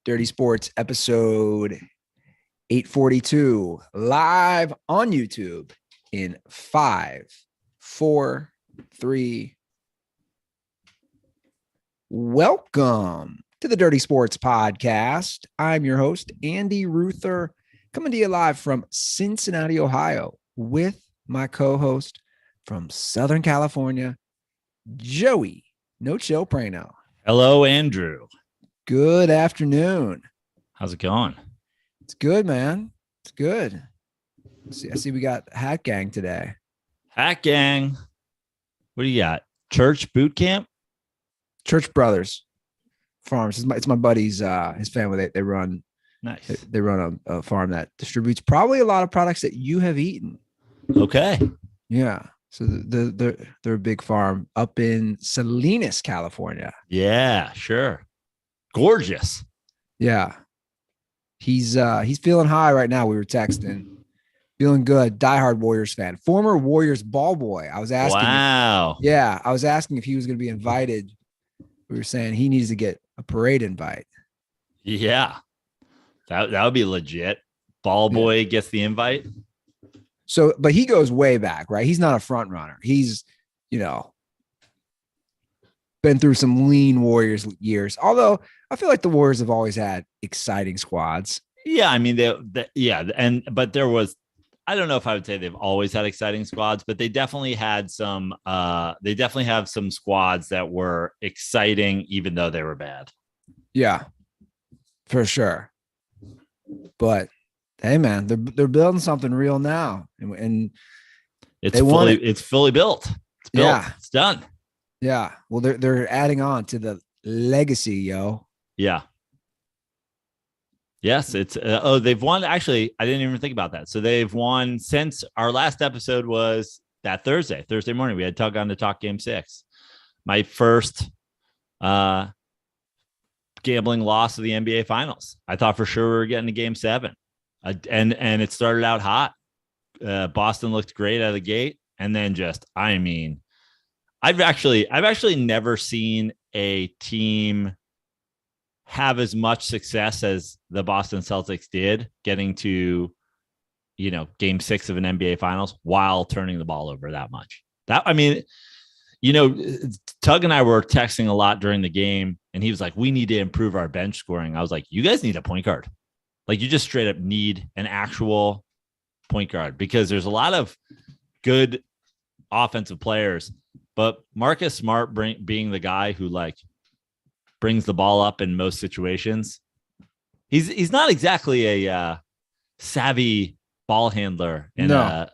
Dirty Sports episode 842 live on YouTube in 5, 4, 3. Welcome to the Dirty Sports Podcast. I'm your host, Andy Ruther, coming to you live from Cincinnati, Ohio, with my co-host from Southern California, Joey No Chill Prano. Hello, Andrew. Good afternoon. How's it going? It's good, man. It's good. I see we got Hat Gang today. Hat Gang. What do you got? Church boot camp? Church Brothers Farms. It's my buddy's his family. They run Nice. They run a farm that distributes probably a lot of products that you have eaten. Okay. Yeah. So they're a big farm up in Salinas, California. Yeah, sure. Gorgeous. Yeah. He's feeling high right now. We were texting. Feeling good. Diehard Warriors fan. Former Warriors ball boy. I was asking. Wow. I was asking if he was going to be invited. We were saying he needs to get a parade invite. Yeah. That would be legit. Ball boy gets the invite. So, but he goes way back, right? He's not a front runner. He's, been through some lean Warriors years. Although I feel like the Warriors have always had exciting squads. Yeah, I mean, but there was, I don't know if I would say they've always had exciting squads, but they definitely had some. They definitely have some squads that were exciting, even though they were bad. Yeah, for sure. But hey, man, they're building something real now, and it's fully built. It's built. Yeah, it's done. Yeah. Well, they're adding on to the legacy, yo. Yeah. Yes, it's they've won. Actually, I didn't even think about that. So they've won since our last episode was that Thursday morning. We had Tug on to talk Game 6. My first gambling loss of the NBA Finals. I thought for sure we were getting to Game 7, and it started out hot. Boston looked great out of the gate, and then I've actually never seen a team have as much success as the Boston Celtics did getting to, Game 6 of an NBA Finals while turning the ball over that much. Tug and I were texting a lot during the game, and he was like, "We need to improve our bench scoring." I was like, "You guys need a point guard. Like, you just straight up need an actual point guard because there's a lot of good offensive players." But Marcus Smart being the guy who brings the ball up in most situations, he's not exactly a savvy ball handler. And no.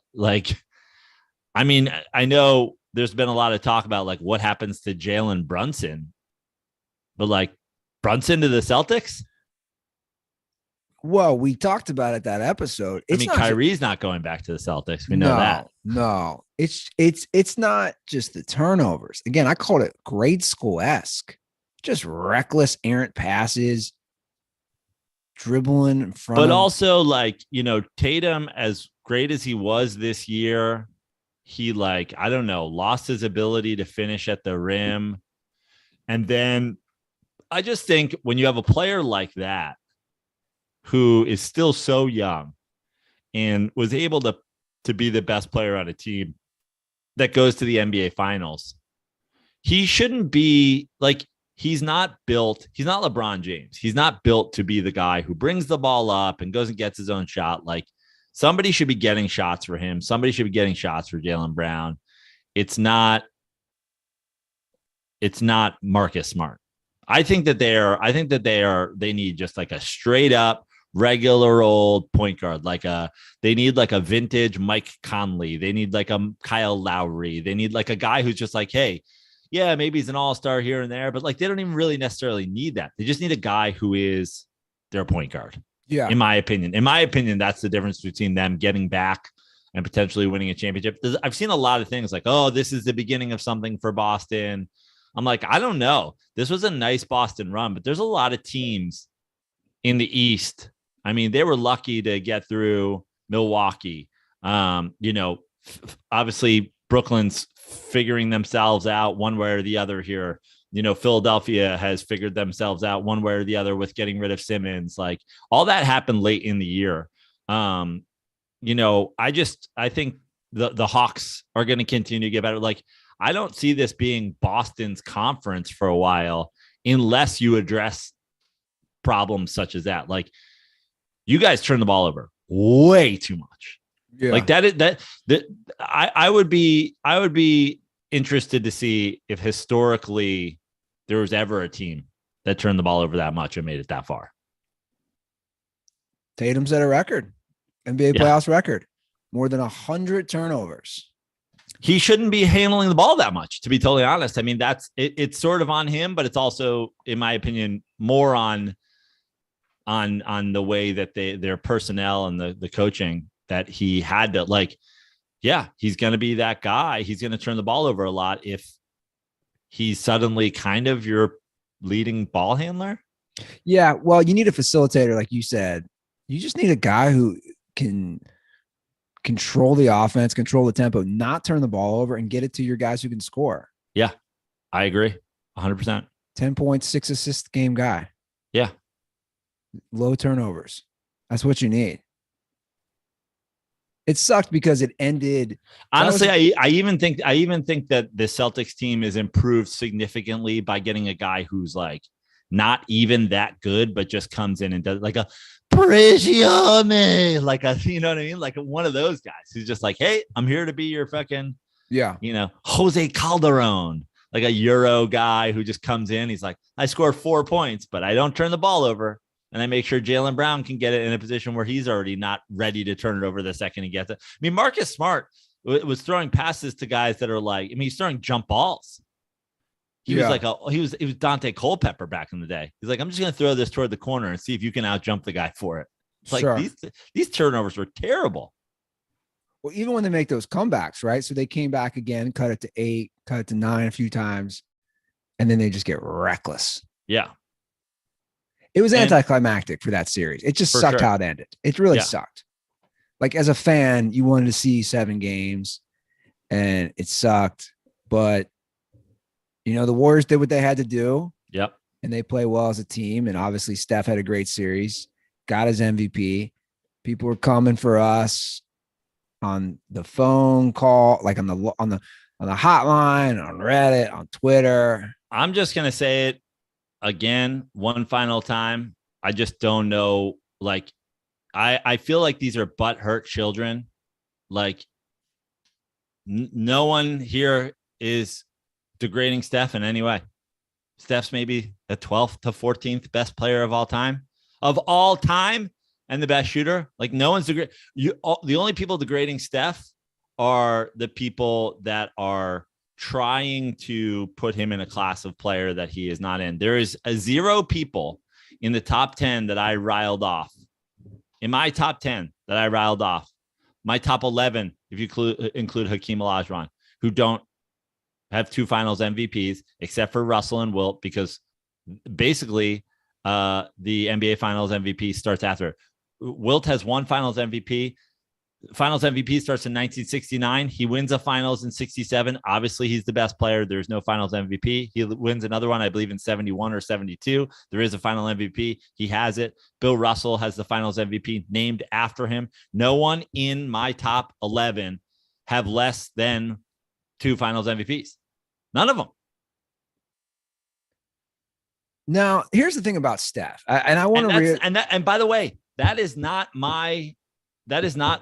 I know there's been a lot of talk about what happens to Jalen Brunson, but Brunson to the Celtics. Well, we talked about it that episode. Kyrie's not going back to the Celtics. We know that. No, it's not just the turnovers. Again, I called it grade school-esque. Just reckless, errant passes, dribbling in front. But also, Tatum, as great as he was this year, he lost his ability to finish at the rim. And then I just think when you have a player like that, who is still so young and was able to be the best player on a team that goes to the NBA Finals, he shouldn't be he's not LeBron James. He's not built to be the guy who brings the ball up and goes and gets his own shot. Somebody should be getting shots for him. Somebody should be getting shots for Jaylen Brown. It's not Marcus Smart. I think that they need just a straight up regular old point guard. They need a vintage Mike Conley. They need a Kyle Lowry. They need a guy who's just hey, yeah, maybe he's an all-star here and there, but they don't even really necessarily need that. They just need a guy who is their point guard. Yeah. In my opinion, that's the difference between them getting back and potentially winning a championship. I've seen a lot of things this is the beginning of something for Boston. I'm I don't know. This was a nice Boston run, but there's a lot of teams in the East. I mean, they were lucky to get through Milwaukee. Obviously Brooklyn's figuring themselves out one way or the other here Philadelphia has figured themselves out one way or the other with getting rid of Simmons. Like all that happened late in the year. I think the Hawks are going to continue to get better. Like I don't see this being Boston's conference for a while unless you address problems such as that. Like you guys turn the ball over way too much. Yeah. Like I would be interested to see if historically there was ever a team that turned the ball over that much and made it that far. Tatum's at a record, NBA playoffs record, more than 100 turnovers. He shouldn't be handling the ball that much, to be totally honest. I mean, it's sort of on him, but it's also, in my opinion, more on the way that their personnel and the coaching that he had to he's going to be that guy. He's going to turn the ball over a lot if he's suddenly kind of your leading ball handler. Yeah. Well, you need a facilitator. Like you said, you just need a guy who can control the offense, control the tempo, not turn the ball over, and get it to your guys who can score. Yeah, I agree. 100%. 10 points, 6 assist game guy. Yeah. Low turnovers. That's what you need. It sucked because it ended. Honestly, I even think that the Celtics team is improved significantly by getting a guy who's like not even that good, but just comes in and does like a Prigione, like a, you know what I mean? Like one of those guys who's just like, hey, I'm here to be your fucking, Jose Calderon, like a Euro guy who just comes in. He's like, I score 4 points, but I don't turn the ball over. And I make sure Jaylen Brown can get it in a position where he's already not ready to turn it over the second he gets it. I mean, Marcus Smart was throwing passes to guys that are like, he's throwing jump balls. He was Dante Culpepper back in the day. He's like, I'm just going to throw this toward the corner and see if you can out jump the guy for it. It's like these turnovers were terrible. Well, even when they make those comebacks, right? So they came back again, cut it to 8, cut it to 9 a few times, and then they just get reckless. Yeah. It was anticlimactic for that series. It just sucked how it ended. It really sucked. Like as a fan, you wanted to see 7 games and it sucked, but the Warriors did what they had to do. Yep. And they play well as a team. And obviously Steph had a great series, got his MVP. People were coming for us on the phone call, like on the hotline, on Reddit, on Twitter. I'm just going to say it again, one final time. I just don't know. Like, I feel like these are butthurt children. Like no one here is degrading Steph in any way. Steph's maybe the 12th to 14th best player of all time, and the best shooter. Like no one's degrading. The only people degrading Steph are the people that are trying to put him in a class of player that he is not in. There is 0 people in the top 10 that I riled off. In my top 10 that I riled off, my top 11, if you include Hakeem Olajuwon, who don't have 2 finals MVPs, except for Russell and Wilt, because basically the NBA finals MVP starts after. Wilt has 1 finals MVP. Finals MVP starts in 1969. He wins a finals in 67. Obviously, he's the best player. There's no finals MVP. He wins another one, I believe, in 71 or 72. There is a final MVP. He has it. Bill Russell has the finals MVP named after him. No one in my top 11 have less than 2 finals MVPs. None of them. Now, here's the thing about Steph. I want to and by the way, that is not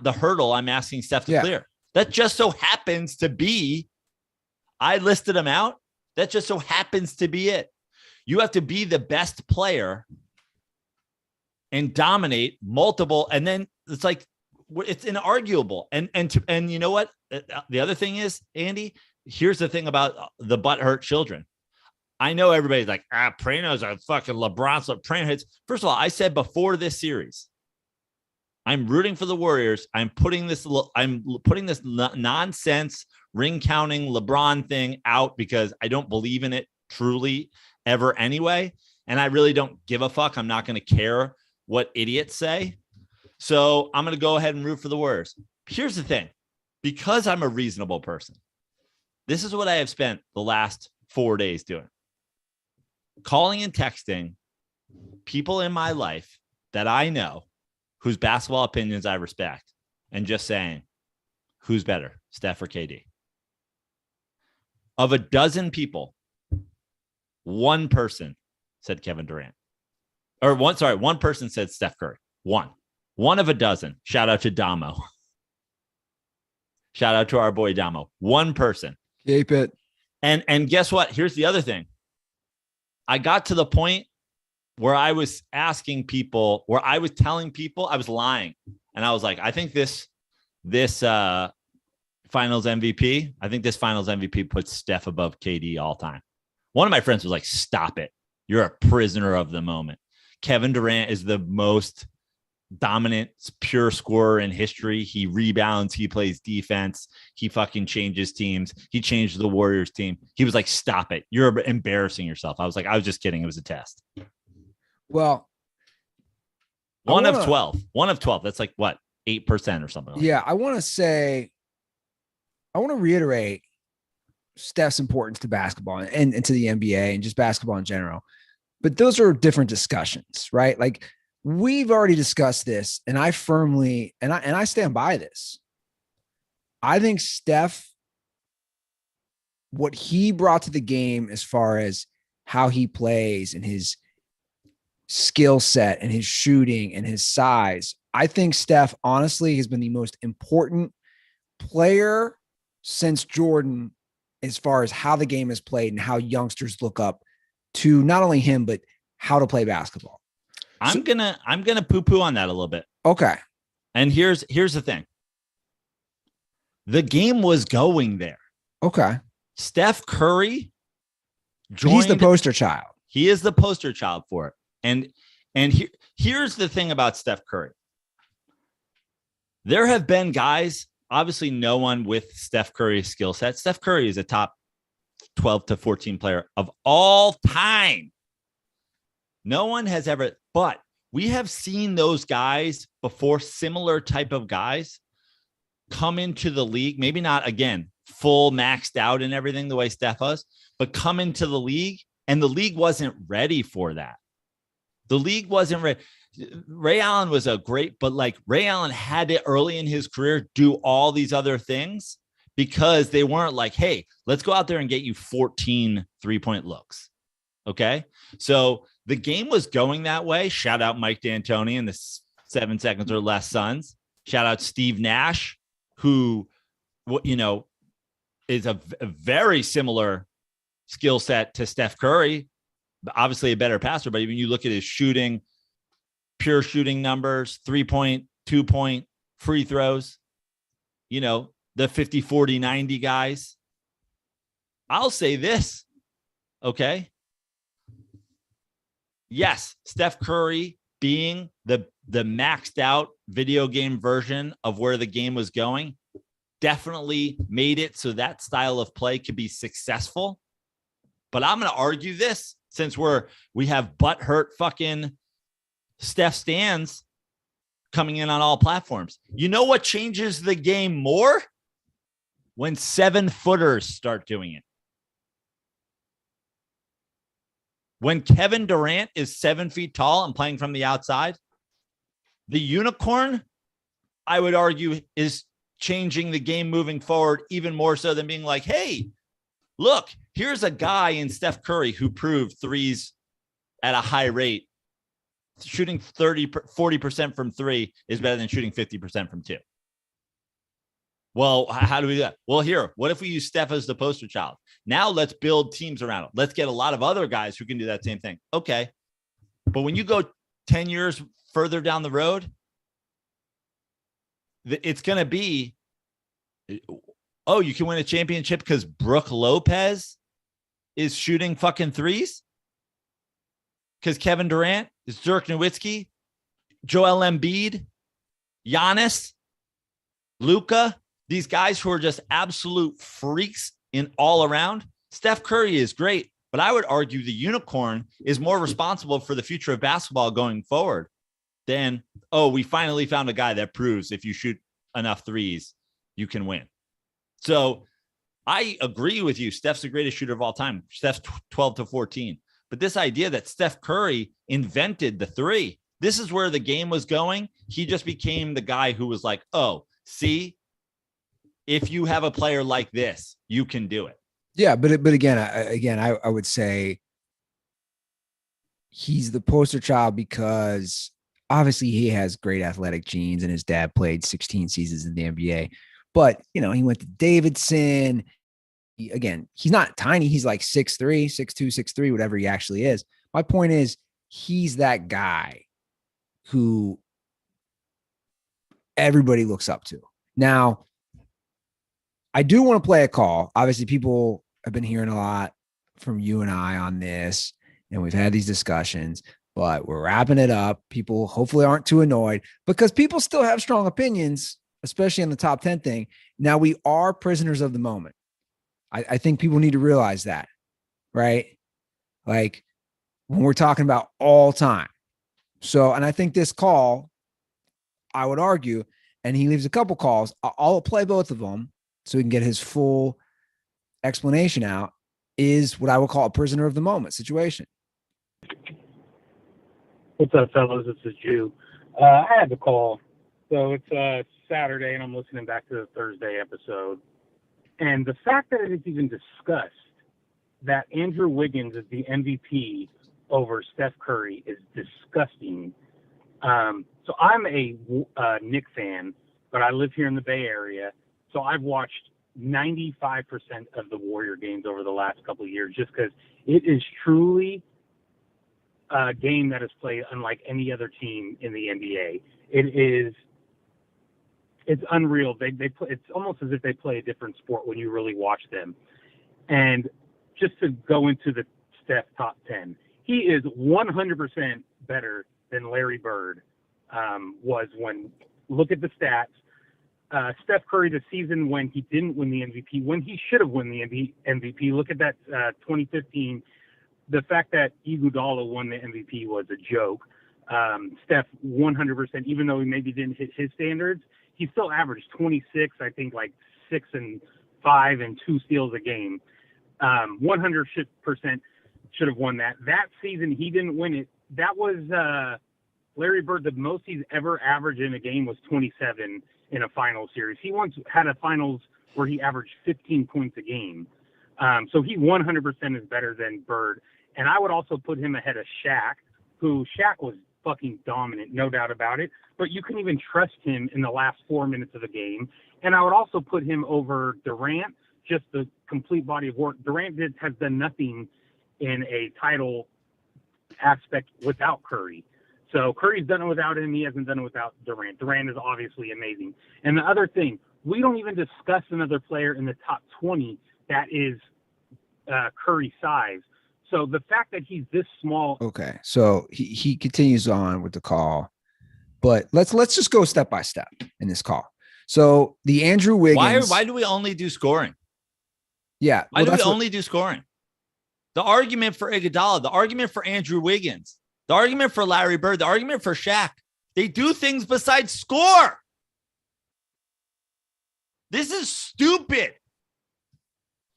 the hurdle I'm asking Steph to clear. That just so happens to be, I listed them out. That just so happens to be it. You have to be the best player and dominate multiple. And then it's like, it's inarguable. And you know what? The other thing is, Andy, here's the thing about the butthurt children. I know everybody's like, Prano's a fucking LeBron. So Prano hits. First of all, I said before this series, I'm rooting for the Warriors. I'm putting this nonsense ring counting LeBron thing out because I don't believe in it truly ever anyway. And I really don't give a fuck. I'm not going to care what idiots say. So I'm going to go ahead and root for the Warriors. Here's the thing. Because I'm a reasonable person, this is what I have spent the last 4 days doing. calling and texting people in my life that I know whose basketball opinions I respect and just saying, who's better, Steph or KD? Of a dozen people, one person said Kevin Durant. One person said Steph Curry. One of a dozen. Shout out to Damo. Shout out to our boy Damo. One person. Keep it. And guess what? Here's the other thing. I got to the point where I was asking people, where I was telling people I was lying. And I was like, I think this finals MVP, I think this finals MVP puts Steph above KD all time. One of my friends was like, stop it. You're a prisoner of the moment. Kevin Durant is the most dominant, pure scorer in history. He rebounds. He plays defense. He fucking changes teams. He changed the Warriors team. He was like, stop it. You're embarrassing yourself. I was like, I was just kidding. It was a test. Well, One of 12. That's like what? 8% or something. Yeah. I want to reiterate Steph's importance to basketball and to the NBA and just basketball in general. But those are different discussions, right? Like, we've already discussed this, and I firmly, and I stand by this. I think Steph, what he brought to the game as far as how he plays and his skill set and his shooting and his size, I think Steph honestly has been the most important player since Jordan as far as how the game is played and how youngsters look up to not only him, but how to play basketball. I'm gonna poo-poo on that a little bit. Okay. And here's the thing. The game was going there. Okay. Steph Curry he's the poster child. He is the poster child for it. And here's the thing about Steph Curry. There have been guys, obviously no one with Steph Curry's skill set. Steph Curry is a top 12 to 14 player of all time. No one has ever, but we have seen those guys before, similar type of guys come into the league. Maybe not, again, full maxed out and everything the way Steph was, but come into the league, and the league wasn't ready for that. The league wasn't ready. Ray Allen was Ray Allen had to early in his career do all these other things because they weren't like, hey, let's go out there and get you 14 3-point looks. Okay. So the game was going that way. Shout out Mike D'Antoni and the 7 seconds or less Suns. Shout out Steve Nash, who, is a very similar skill set to Steph Curry, obviously a better passer, but even you look at his shooting, pure shooting numbers, 3-point, 2-point, free throws, the 50, 40, 90 guys. I'll say this. Okay. Yes, Steph Curry being the maxed out video game version of where the game was going definitely made it so that style of play could be successful. But I'm going to argue this, since we have butthurt fucking Steph stans coming in on all platforms. You know what changes the game more? When 7-footers start doing it. When Kevin Durant is 7 feet tall and playing from the outside, the unicorn, I would argue, is changing the game moving forward even more so than being like, hey, look, here's a guy in Steph Curry who proved threes at a high rate. Shooting 40% from 3 is better than shooting 50% from 2. Well, how do we do that? Well, here, what if we use Steph as the poster child? Now let's build teams around him. Let's get a lot of other guys who can do that same thing. Okay. But when you go 10 years further down the road, it's going to be, oh, you can win a championship because Brooke Lopez is shooting fucking threes? Because Kevin Durant is Dirk Nowitzki, Joel Embiid, Giannis, Luka, these guys who are just absolute freaks in all around. Steph Curry is great, but I would argue the unicorn is more responsible for the future of basketball going forward than, oh, we finally found a guy that proves if you shoot enough threes, you can win. So I agree with you. Steph's the greatest shooter of all time. Steph's 12 to 14. But this idea that Steph Curry invented the three, this is where the game was going. He just became the guy who was like, oh, see, if you have a player like this, you can do it. Yeah, but again, I would say he's the poster child because obviously he has great athletic genes and his dad played 16 seasons in the NBA. But, he went to Davidson. He's not tiny. He's like 6'3", 6'2", 6'3", whatever he actually is. My point is he's that guy who everybody looks up to. Now, I do want to play a call. Obviously, people have been hearing a lot from you and I on this, and we've had these discussions, but we're wrapping it up. People hopefully aren't too annoyed because people still have strong opinions, especially on the top 10 thing. Now, we are prisoners of the moment. I think people need to realize that, right? Like when we're talking about all time. So, and I think this call, I would argue, and he leaves a couple calls, I'll play both of them so we can get his full explanation out, is what I would call a prisoner of the moment situation. What's up, fellas? This is Jew. I had the call. So it's Saturday, and I'm listening back to the Thursday episode. And the fact that it's even discussed that Andrew Wiggins is the MVP over Steph Curry is disgusting. So I'm a Knicks fan, but I live here in the Bay Area. So I've watched 95% of the Warrior games over the last couple of years just because it is truly a game that is played unlike any other team in the NBA. It's unreal. They play, it's almost as if they play a different sport when you really watch them. And just to go into the Steph top 10, he is 100% better than Larry Bird was when, look at the stats. Steph Curry, the season when he didn't win the MVP, when he should have won the MVP, look at that 2015. The fact that Iguodala won the MVP was a joke. Steph, 100%, even though he maybe didn't hit his standards, he still averaged 26, I think like 6 and 5 and 2 steals a game. 100% should have won that. That season, he didn't win it. That was Larry Bird. The most he's ever averaged in a game was 27 in a final series. He once had a finals where he averaged 15 points a game. So he 100% is better than Bird. And I would also put him ahead of Shaq, who Shaq was fucking dominant, no doubt about it. But you couldn't even trust him in the last 4 minutes of the game. And I would also put him over Durant, just the complete body of work. Durant has done nothing in a title aspect without Curry. So Curry's done it without him. He hasn't done it without Durant. Durant is obviously amazing. And the other thing, we don't even discuss another player in the top 20 that is Curry size. So the fact that he's this small. Okay. So he continues on with the call, but let's just go step by step in this call. So the Andrew Wiggins. Why do we only do scoring? Yeah. Why do we only do scoring? The argument for Iguodala, the argument for Andrew Wiggins, the argument for Larry Bird, the argument for Shaq, they do things besides score. This is stupid.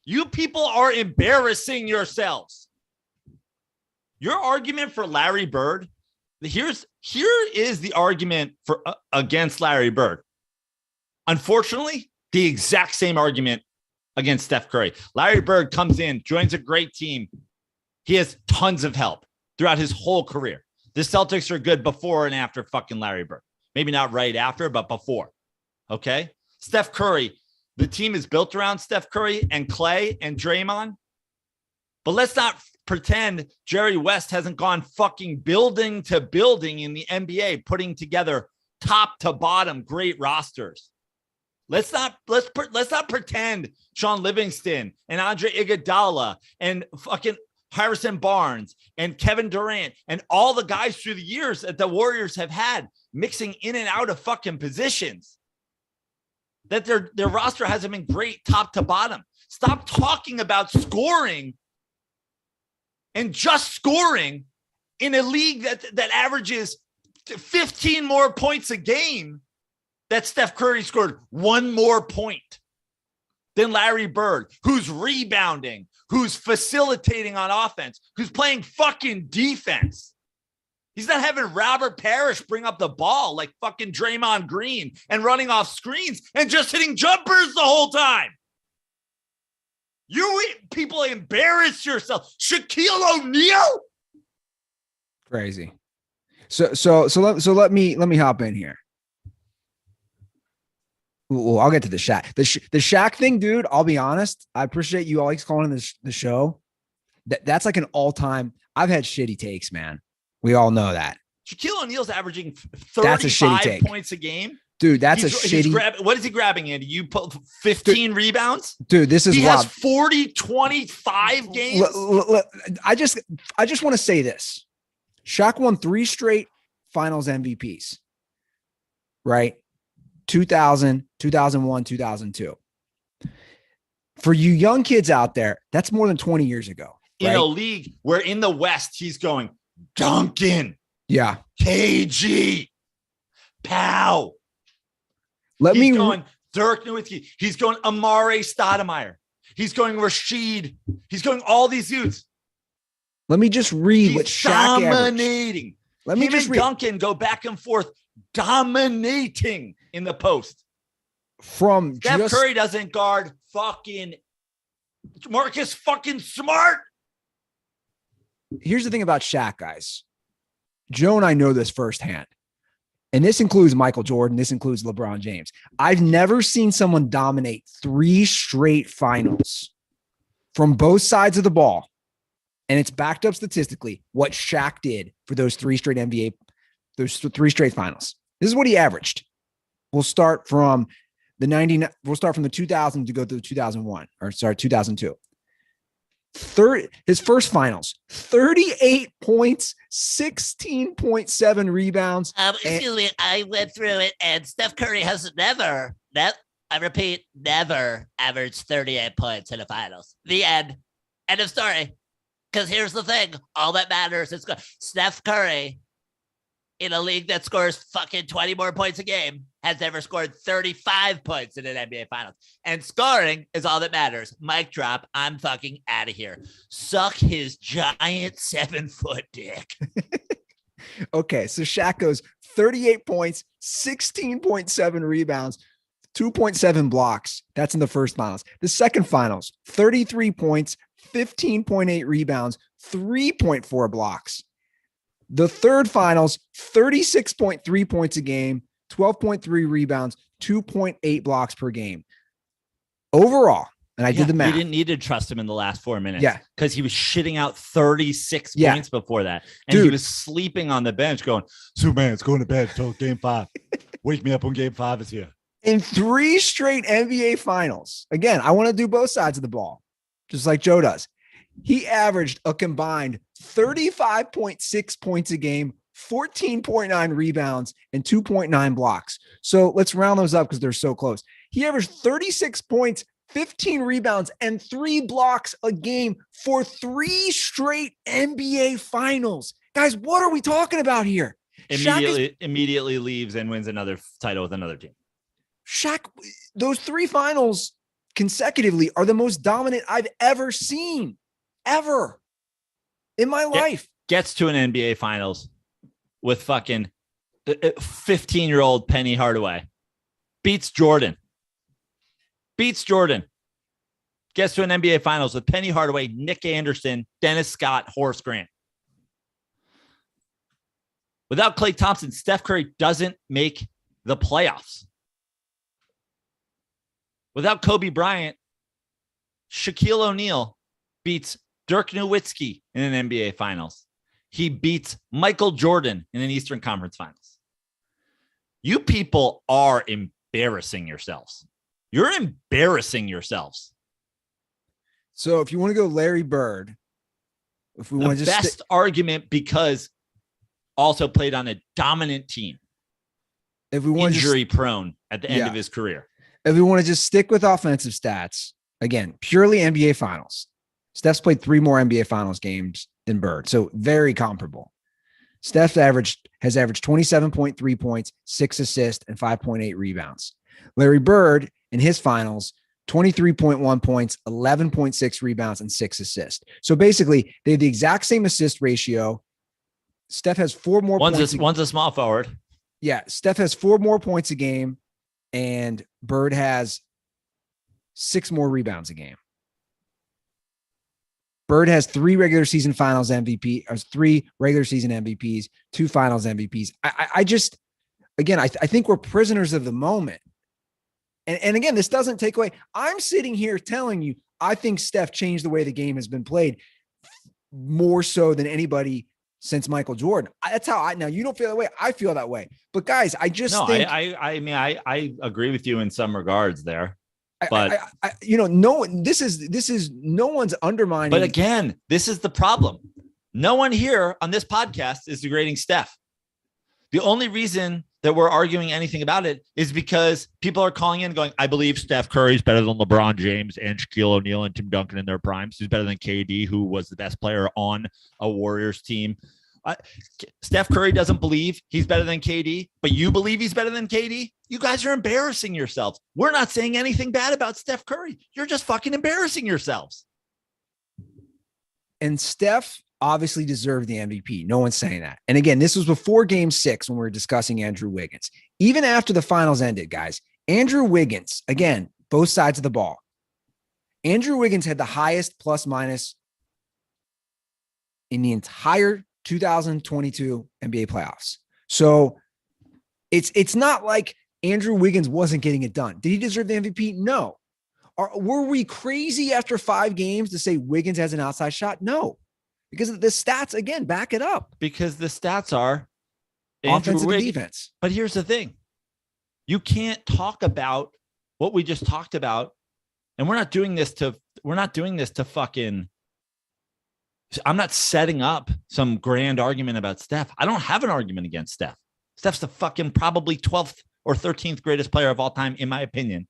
You people are embarrassing yourselves. Your argument for Larry Bird, here is the argument for against Larry Bird. Unfortunately, the exact same argument against Steph Curry. Larry Bird comes in, joins a great team. He has tons of help throughout his whole career. The Celtics are good before and after fucking Larry Bird. Maybe not right after, but before. Okay? Steph Curry, the team is built around Steph Curry and Clay and Draymond. But let's not pretend Jerry West hasn't gone fucking building to building in the NBA, putting together top to bottom great rosters. Let's not pretend Sean Livingston and Andre Iguodala and fucking Harrison Barnes and Kevin Durant and all the guys through the years that the Warriors have had mixing in and out of fucking positions, that their roster hasn't been great top to bottom. Stop talking about scoring and just scoring in a league that averages 15 more points a game. That Steph Curry scored 1 more point than Larry Bird, who's rebounding, who's facilitating on offense, who's playing fucking defense. He's not having Robert Parrish bring up the ball like fucking Draymond Green and running off screens and just hitting jumpers the whole time. You people embarrass yourself. Shaquille O'Neal? Crazy. So let me hop in here. Well, I'll get to the Shaq. The Shaq thing, dude, I'll be honest. I appreciate you always calling the show. That's like an all-time. I've had shitty takes, man. We all know that. Shaquille O'Neal's averaging 35 points a game. Dude, that's a shitty. What is he grabbing, Andy? You put 15 rebounds? Dude, this is he wild. Has 40, 25 games. I just want to say this. Shaq won 3 straight finals MVPs, right? 2000, 2001, 2002. For you young kids out there, that's more than 20 years ago. Right? In a league where in the West, he's going Duncan. Yeah. KG. Pow. He's going Dirk Nowitzki. He's going Amare Stoudemire. He's going Rashid. He's going all these dudes. Let me just read what Shaq dominating. Let me just read. Duncan go back and forth, dominating in the post. From Steph Curry doesn't guard fucking Marcus fucking Smart. Here's the thing about Shaq, guys. Joe and I know this firsthand. And this includes Michael Jordan. This includes LeBron James. I've never seen someone dominate 3 straight finals from both sides of the ball. And it's backed up statistically what Shaq did for those 3 straight those 3 straight finals. This is what he averaged. We'll start from the 2000 to go to the 2002. His first finals, 38 points, 16.7 rebounds. Excuse me, I went through it, and Steph Curry has never averaged 38 points in the finals. The end. End of story. Because here's the thing. All that matters is Steph Curry in a league that scores fucking 20 more points a game has never scored 35 points in an NBA Finals. And scoring is all that matters. Mic drop. I'm fucking out of here. Suck his giant 7-foot dick. Okay, so Shaq goes 38 points, 16.7 rebounds, 2.7 blocks. That's in the first finals. The second finals, 33 points, 15.8 rebounds, 3.4 blocks. The third finals, 36.3 points a game, 12.3 rebounds, 2.8 blocks per game. Overall, and I did the math. You didn't need to trust him in the last 4 minutes. Yeah. Because he was shitting out 36 points before that. And he was sleeping on the bench going, Superman, it's going to bed until game 5. Wake me up when game 5 is here. In 3 straight NBA finals. Again, I want to do both sides of the ball, just like Joe does. He averaged a combined 35.6 points a game, 14.9 rebounds, and 2.9 blocks. So let's round those up because they're so close. He averaged 36 points, 15 rebounds, and 3 blocks a game for 3 straight NBA finals. Guys, what are we talking about here? Immediately leaves and wins another title with another team. Shaq, those 3 finals consecutively are the most dominant I've ever seen. Ever in my life. Gets to an NBA Finals with fucking 15-year-old Penny Hardaway. Beats Jordan. Gets to an NBA Finals with Penny Hardaway, Nick Anderson, Dennis Scott, Horace Grant. Without Klay Thompson, Steph Curry doesn't make the playoffs. Without Kobe Bryant, Shaquille O'Neal beats Dirk Nowitzki in an NBA Finals. He beats Michael Jordan in an Eastern Conference Finals. You people are embarrassing yourselves. You're embarrassing yourselves. So if you want to go Larry Bird, if we want to just best argument because also played on a dominant team. If we want injury prone at the end of his career. If we want to just stick with offensive stats, again, purely NBA Finals. Steph's played 3 more NBA Finals games than Bird, so very comparable. Steph has averaged 27.3 points, 6 assists, and 5.8 rebounds. Larry Bird in his finals, 23.1 points, 11.6 rebounds, and 6 assists. So basically, they have the exact same assist ratio. Steph has 4 more points. One's a small forward. Yeah, Steph has 4 more points a game, and Bird has 6 more rebounds a game. Bird has 3 regular season finals MVP, or 3 regular season MVPs, 2 finals MVPs. I just, again, I think we're prisoners of the moment. And again, this doesn't take away. I'm sitting here telling you, I think Steph changed the way the game has been played more so than anybody since Michael Jordan. That's how now you don't feel that way. I feel that way. But guys, I just think I agree with you in some regards there. But this is no one's undermining. But again, this is the problem. No one here on this podcast is degrading Steph. The only reason that we're arguing anything about it is because people are calling in going, I believe Steph Curry is better than LeBron James and Shaquille O'Neal and Tim Duncan in their primes. He's better than KD, who was the best player on a Warriors team. Steph Curry doesn't believe he's better than KD, but you believe he's better than KD? You guys are embarrassing yourselves. We're not saying anything bad about Steph Curry. You're just fucking embarrassing yourselves. And Steph obviously deserved the MVP. No one's saying that. And again, this was before game 6 when we were discussing Andrew Wiggins. Even after the finals ended, guys, Andrew Wiggins, again, both sides of the ball. Andrew Wiggins had the highest plus minus in the entire 2022 NBA playoffs. So it's not like Andrew Wiggins wasn't getting it done. Did he deserve the MVP? No. Were we crazy after 5 games to say Wiggins has an outside shot? No. Because the stats, again, back it up. Because the stats are offense and defense. But here's the thing. You can't talk about what we just talked about. And we're not doing this to fucking, I'm not setting up some grand argument about Steph. I don't have an argument against Steph. Steph's the fucking probably 12th or 13th greatest player of all time, in my opinion.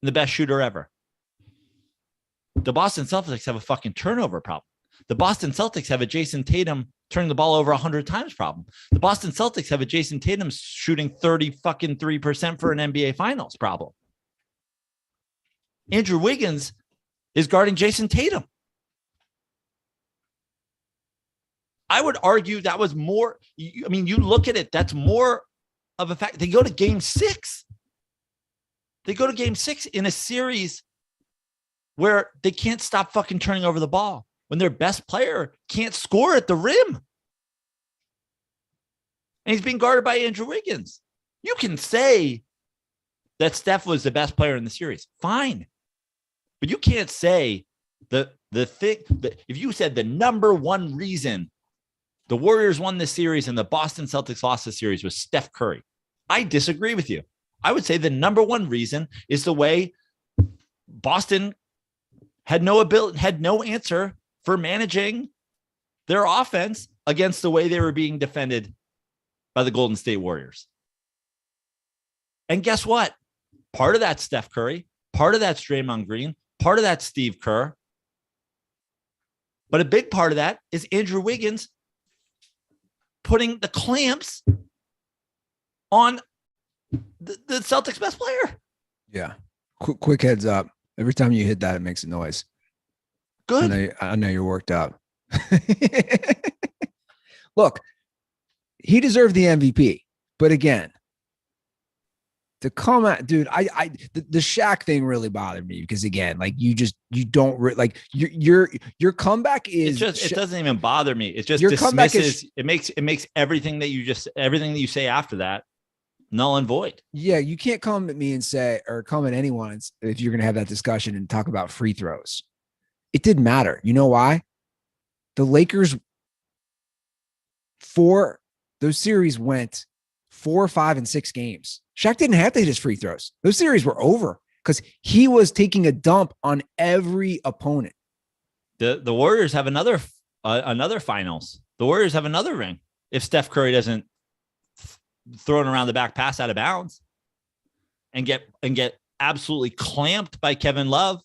The best shooter ever. The Boston Celtics have a fucking turnover problem. The Boston Celtics have a Jason Tatum turning the ball over 100 times problem. The Boston Celtics have a Jason Tatum shooting 3% for an NBA Finals problem. Andrew Wiggins is guarding Jason Tatum. I would argue that was more. I mean, you look at it, that's more of a fact. They go to game 6. They go to game 6 in a series where they can't stop fucking turning over the ball, when their best player can't score at the rim. And he's being guarded by Andrew Wiggins. You can say that Steph was the best player in the series. Fine. But you can't say the thing that if you said the number one reason the Warriors won this series and the Boston Celtics lost the series was Steph Curry, I disagree with you. I would say the number one reason is the way Boston had no answer for managing their offense against the way they were being defended by the Golden State Warriors. And guess what? Part of that's Steph Curry. Part of that's Draymond Green. Part of that's Steve Kerr. But a big part of that is Andrew Wiggins putting the clamps on the Celtics' best player. Yeah. Quick heads up. Every time you hit that, it makes a noise. Good. I know you're worked up. Look, he deserved the MVP, but again, to come at, dude, the Shaq thing really bothered me because again, like you don't like your comeback is it doesn't even bother me. It just your dismisses. It makes everything that you say after that null and void. Yeah, you can't come at me and say, or come at anyone if you're going to have that discussion and talk about free throws. It didn't matter. You know why? The Lakers, those series went 4, 5, and 6 games. Shaq didn't have to hit his free throws. Those series were over because he was taking a dump on every opponent. The Warriors have another finals. The Warriors have another ring if Steph Curry doesn't throw it around the back pass out of bounds and get absolutely clamped by Kevin Love.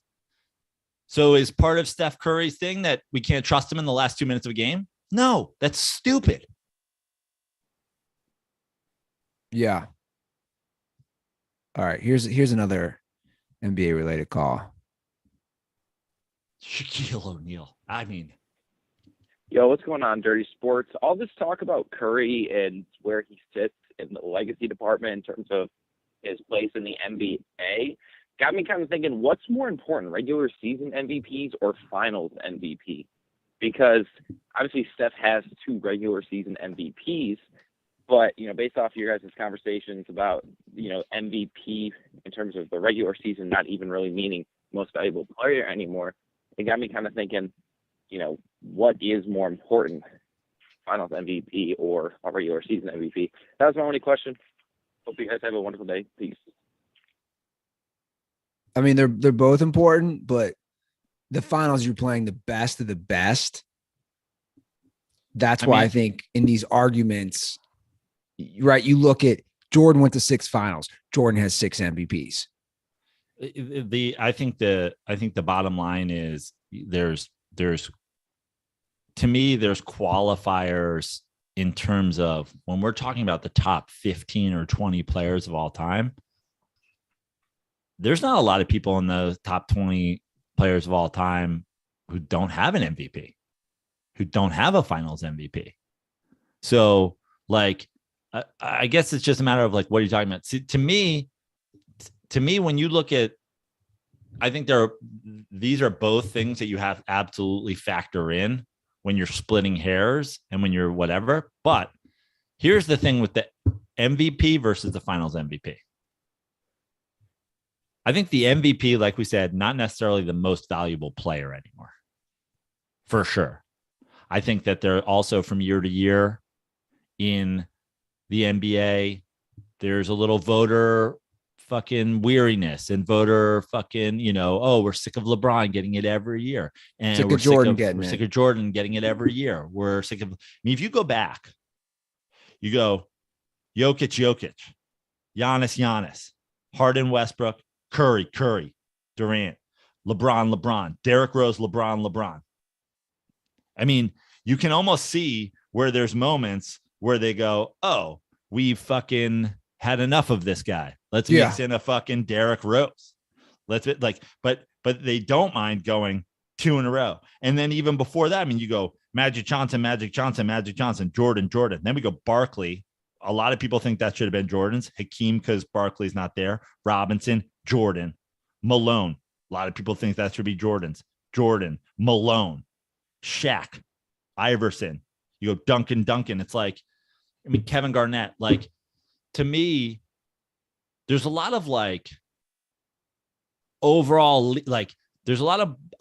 So is part of Steph Curry's thing that we can't trust him in the last 2 minutes of a game? No, that's stupid. Yeah. All right. Here's another NBA related call. Shaquille O'Neal. I mean, Yo, what's going on, Dirty Sports? All this talk about Curry and where he sits in the legacy department in terms of his place in the NBA got me kind of thinking, what's more important, regular season MVPs or finals MVP? Because obviously Steph has 2 regular season MVPs, but, based off your guys' conversations about, MVP in terms of the regular season not even really meaning most valuable player anymore, it got me kind of thinking, what is more important, finals MVP or a regular season MVP? That was my only question. Hope you guys have a wonderful day. Peace. I mean, they're both important, but the finals, you're playing the best of the best. That's why I think in these arguments, right, you look at Jordan went to 6 finals. Jordan has 6 MVPs. I think the bottom line is there's to me, there's qualifiers in terms of when we're talking about the top 15 or 20 players of all time. There's not a lot of people in the top 20 players of all time who don't have an MVP, who don't have a finals MVP. So I guess it's just a matter of what are you talking about? See, to me, when you look at, I think these are both things that you have absolutely factor in when you're splitting hairs and when you're whatever. But here's the thing with the MVP versus the finals MVP. I think the MVP, like we said, not necessarily the most valuable player anymore, for sure. I think that they're also from year to year in the NBA, there's a little voter fucking weariness and voter fucking, we're sick of LeBron getting it every year. And we're sick of Jordan getting it every year. We're sick of, if you go back, you go Jokic, Giannis, Harden, Westbrook, Curry, Durant, LeBron, Derrick Rose, LeBron. I mean, you can almost see where there's moments where they go, oh, we've fucking had enough of this guy. Let's mix in a fucking Derrick Rose. But they don't mind going 2 in a row. And then even before that, I mean, you go Magic Johnson, Jordan. Then we go Barkley. A lot of people think that should have been Jordan's. Hakeem, because Barkley's not there. Robinson, Jordan. Malone. A lot of people think that should be Jordan's. Jordan, Malone, Shaq, Iverson. You go Duncan. It's Kevin Garnett. To me, there's a lot of overall, there's a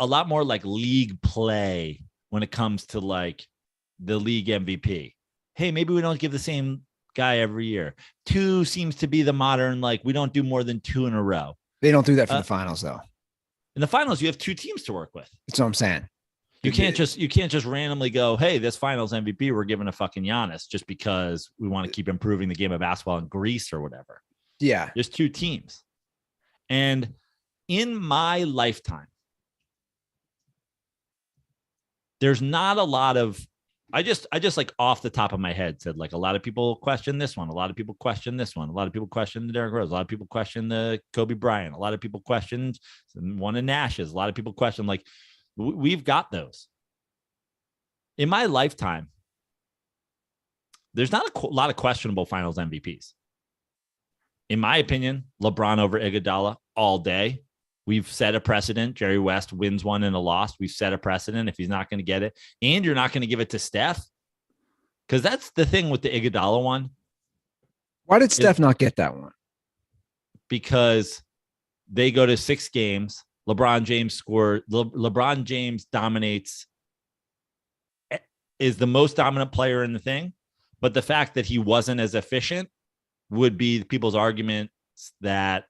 lot more league play when it comes to the league MVP. Hey, maybe we don't give the same guy every year. 2 seems to be the modern, we don't do more than 2 in a row. They don't do that for the finals, though. In the finals, you have 2 teams to work with. That's what I'm saying. You can't just randomly go, hey, this finals MVP, we're giving a fucking Giannis just because we want to keep improving the game of basketball in Greece or whatever. Yeah. There's 2 teams. And in my lifetime, there's not a lot of, I just off the top of my head said, a lot of people question this one. A lot of people question this one. A lot of people question the Derrick Rose. A lot of people question the Kobe Bryant. A lot of people question one of Nash's. A lot of people question, we've got those. In my lifetime, there's not a lot of questionable finals MVPs. In my opinion, LeBron over Iguodala all day. We've set a precedent. Jerry West wins one in a loss. We've set a precedent if he's not going to get it. And you're not going to give it to Steph. Because that's the thing with the Iguodala one. Why did Steph not get that one? Because they go to 6 games. LeBron James dominates, is the most dominant player in the thing. But the fact that he wasn't as efficient would be people's argument that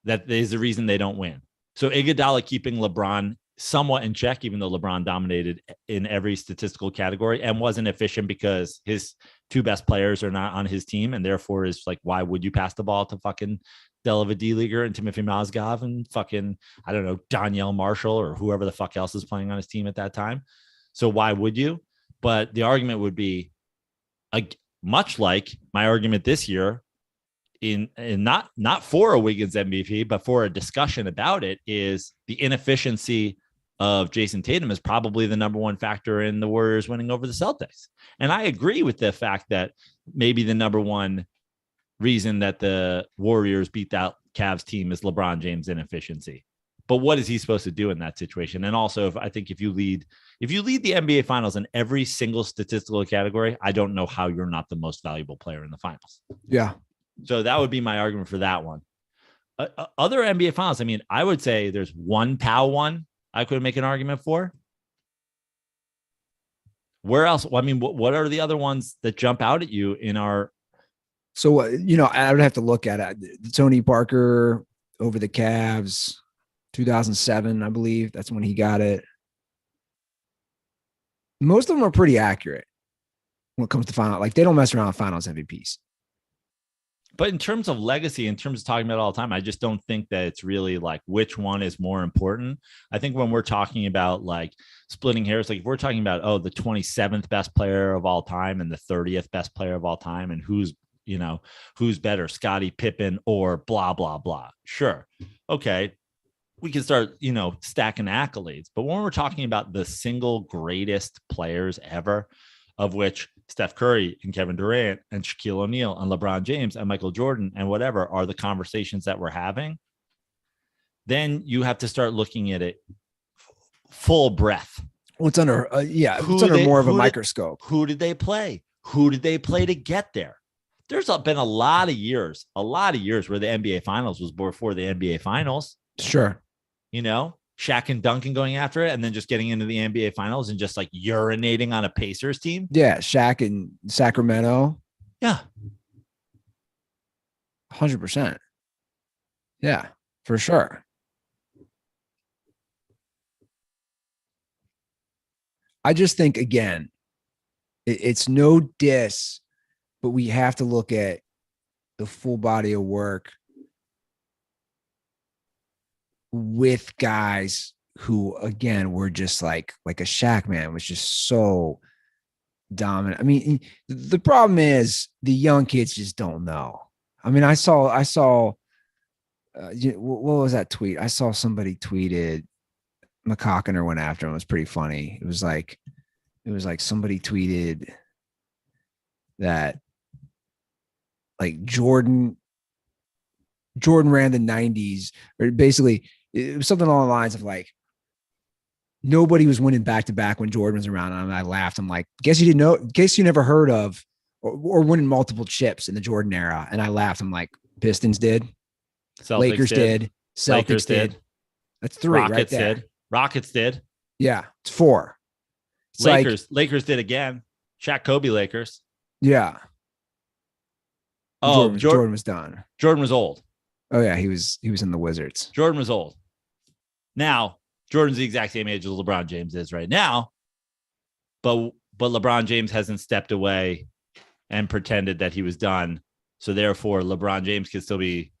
that is the reason they don't win. So Iguodala keeping LeBron somewhat in check, even though LeBron dominated in every statistical category and wasn't efficient because his 2 best players are not on his team. And therefore is why would you pass the ball to fucking Delava D-Leaguer and Timothy Mozgov and fucking, I don't know, Danielle Marshall or whoever the fuck else is playing on his team at that time. So why would you? But the argument would be much like my argument this year in not for a Wiggins MVP, but for a discussion about it, is the inefficiency of Jason Tatum is probably the number one factor in the Warriors winning over the Celtics. And I agree with the fact that maybe the number one reason that the Warriors beat that Cavs team is LeBron James' inefficiency. But what is he supposed to do in that situation? And also, if you lead the NBA Finals in every single statistical category, I don't know how you're not the most valuable player in the finals. Yeah. So that would be my argument for that one. Other NBA Finals, I mean, I would say there's one POW one I could make an argument for. Where else? Well, I mean, what are the other ones that jump out at you in our? So, I would have to look at it. Tony Parker over the Cavs, 2007, I believe. That's when he got it. Most of them are pretty accurate when it comes to final. Like, they don't mess around with finals MVPs. But in terms of legacy, in terms of talking about it all the time, I just don't think that it's really like which one is more important. I think when we're talking about like splitting hairs, like if we're talking about, the 27th best player of all time and the 30th best player of all time, and who's better, Scottie Pippen or blah, blah, blah. Sure. Okay. We can start, stacking accolades. But when we're talking about the single greatest players ever, of which Steph Curry and Kevin Durant and Shaquille O'Neal and LeBron James and Michael Jordan and whatever are the conversations that we're having, then you have to start looking at it full breadth. Well, it's under, it's under more of a microscope. Who did they play? Who did they play to get there? There's been a lot of years where the NBA Finals was before the NBA Finals. Sure. Shaq and Duncan going after it and then just getting into the NBA Finals and just like urinating on a Pacers team. Yeah, Shaq in Sacramento. Yeah. 100%. Yeah, for sure. I just think, again, it's no diss, but we have to look at the full body of work with guys who, again, were just like a Shaq, man, was just so dominant. I mean, the problem is the young kids just don't know. I mean, I saw what was that tweet? I saw somebody tweeted, McCockiner went after him. It was pretty funny. It was like somebody tweeted that like Jordan ran the 90s, or basically it was something along the lines of like, nobody was winning back to back when Jordan was around. And I laughed. I'm like, guess you didn't know, in case you never heard of, or winning multiple chips in the Jordan era. And I laughed. I'm like, Pistons did, Celtics Lakers did, Celtics Lakers did. That's three. Rockets right there. did. Rockets did. Yeah, it's four. It's Lakers did again. Shaq, Kobe, Lakers. Yeah. Oh, Jordan was done. Jordan was old. Oh yeah, he was in the Wizards. Jordan was old. Now, Jordan's the exact same age as LeBron James is right now, but LeBron James hasn't stepped away and pretended that he was done. So therefore, LeBron James can still be.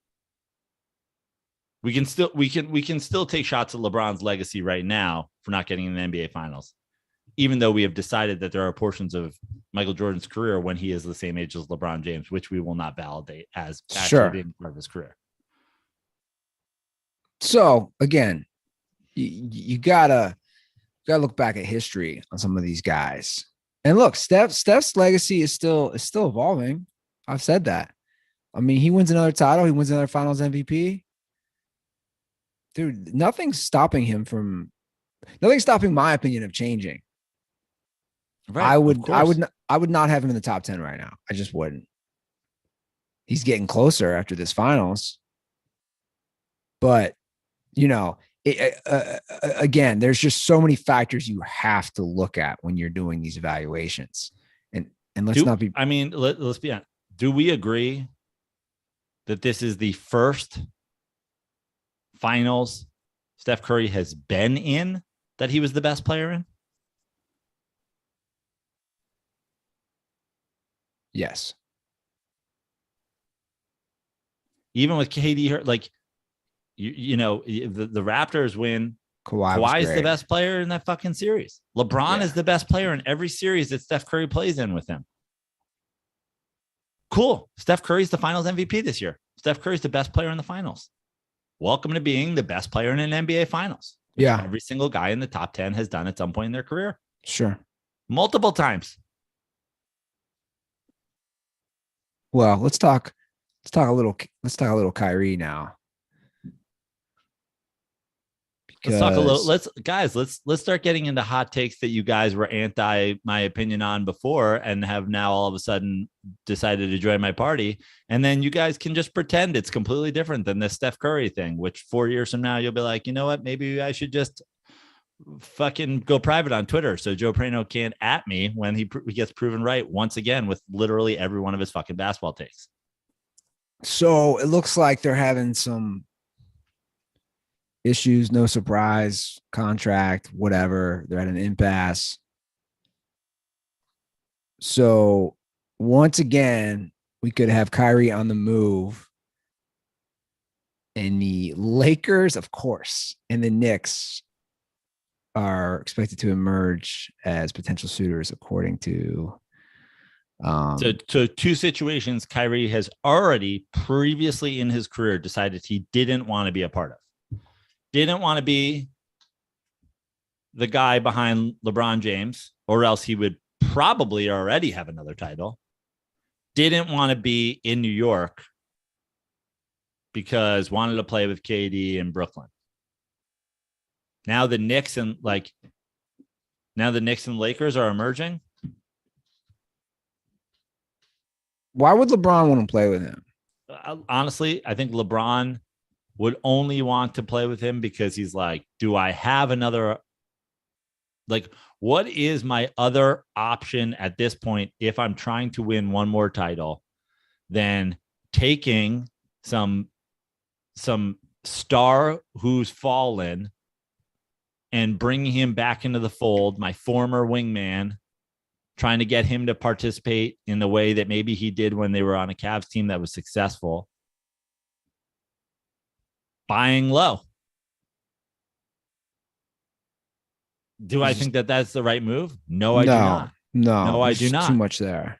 We can still take shots at LeBron's legacy right now for not getting in the NBA Finals, even though we have decided that there are portions of Michael Jordan's career when he is the same age as LeBron James, which we will not validate as actually being part of his career. So again, you gotta look back at history on some of these guys. And look, Steph's legacy is still evolving. I've said that. I mean, he wins another title, he wins another Finals MVP. Dude, nothing's stopping my opinion of changing. Right, I would not have him in the top 10 right now. I just wouldn't. He's getting closer after this Finals. But, again, there's just so many factors you have to look at when you're doing these evaluations. And let's not be. I mean, let's be honest. Do we agree that this is the first Finals Steph Curry has been in that he was the best player in? Yes. Even with KD, like, the Raptors win. Kawhi is the best player in that fucking series. LeBron is the best player in every series that Steph Curry plays in with him. Cool. Steph Curry's the finals MVP this year. Steph Curry's the best player in the finals. Welcome to being the best player in an NBA finals. Yeah. Every single guy in the top 10 has done at some point in their career. Sure. Multiple times. Well, let's talk a little Kyrie now. Let's talk a little. Let's start getting into hot takes that you guys were anti my opinion on before and have now all of a sudden decided to join my party. And then you guys can just pretend it's completely different than this Steph Curry thing, which 4 years from now, you'll be like, you know what? Maybe I should just fucking go private on Twitter so Joe Prano can't at me when he gets proven right once again with literally every one of his fucking basketball takes. So it looks like they're having some issues, no surprise, contract, whatever. They're at an impasse. So once again, we could have Kyrie on the move. And the Lakers, of course, and the Knicks are expected to emerge as potential suitors, according to. So two situations Kyrie has already previously in his career decided he didn't want to be a part of. Didn't want to be the guy behind LeBron James, or else he would probably already have another title. Didn't want to be in New York because wanted to play with KD in Brooklyn. Now the Knicks and Lakers are emerging. Why would LeBron want to play with him? Honestly, I think LeBron would only want to play with him because he's like, do I have another? Like, what is my other option at this point if I'm trying to win one more title than taking some star who's fallen and bringing him back into the fold, my former wingman, trying to get him to participate in the way that maybe he did when they were on a Cavs team that was successful. Buying low. Do I think that that's the right move? No, I do not. No, I do not. Too much there.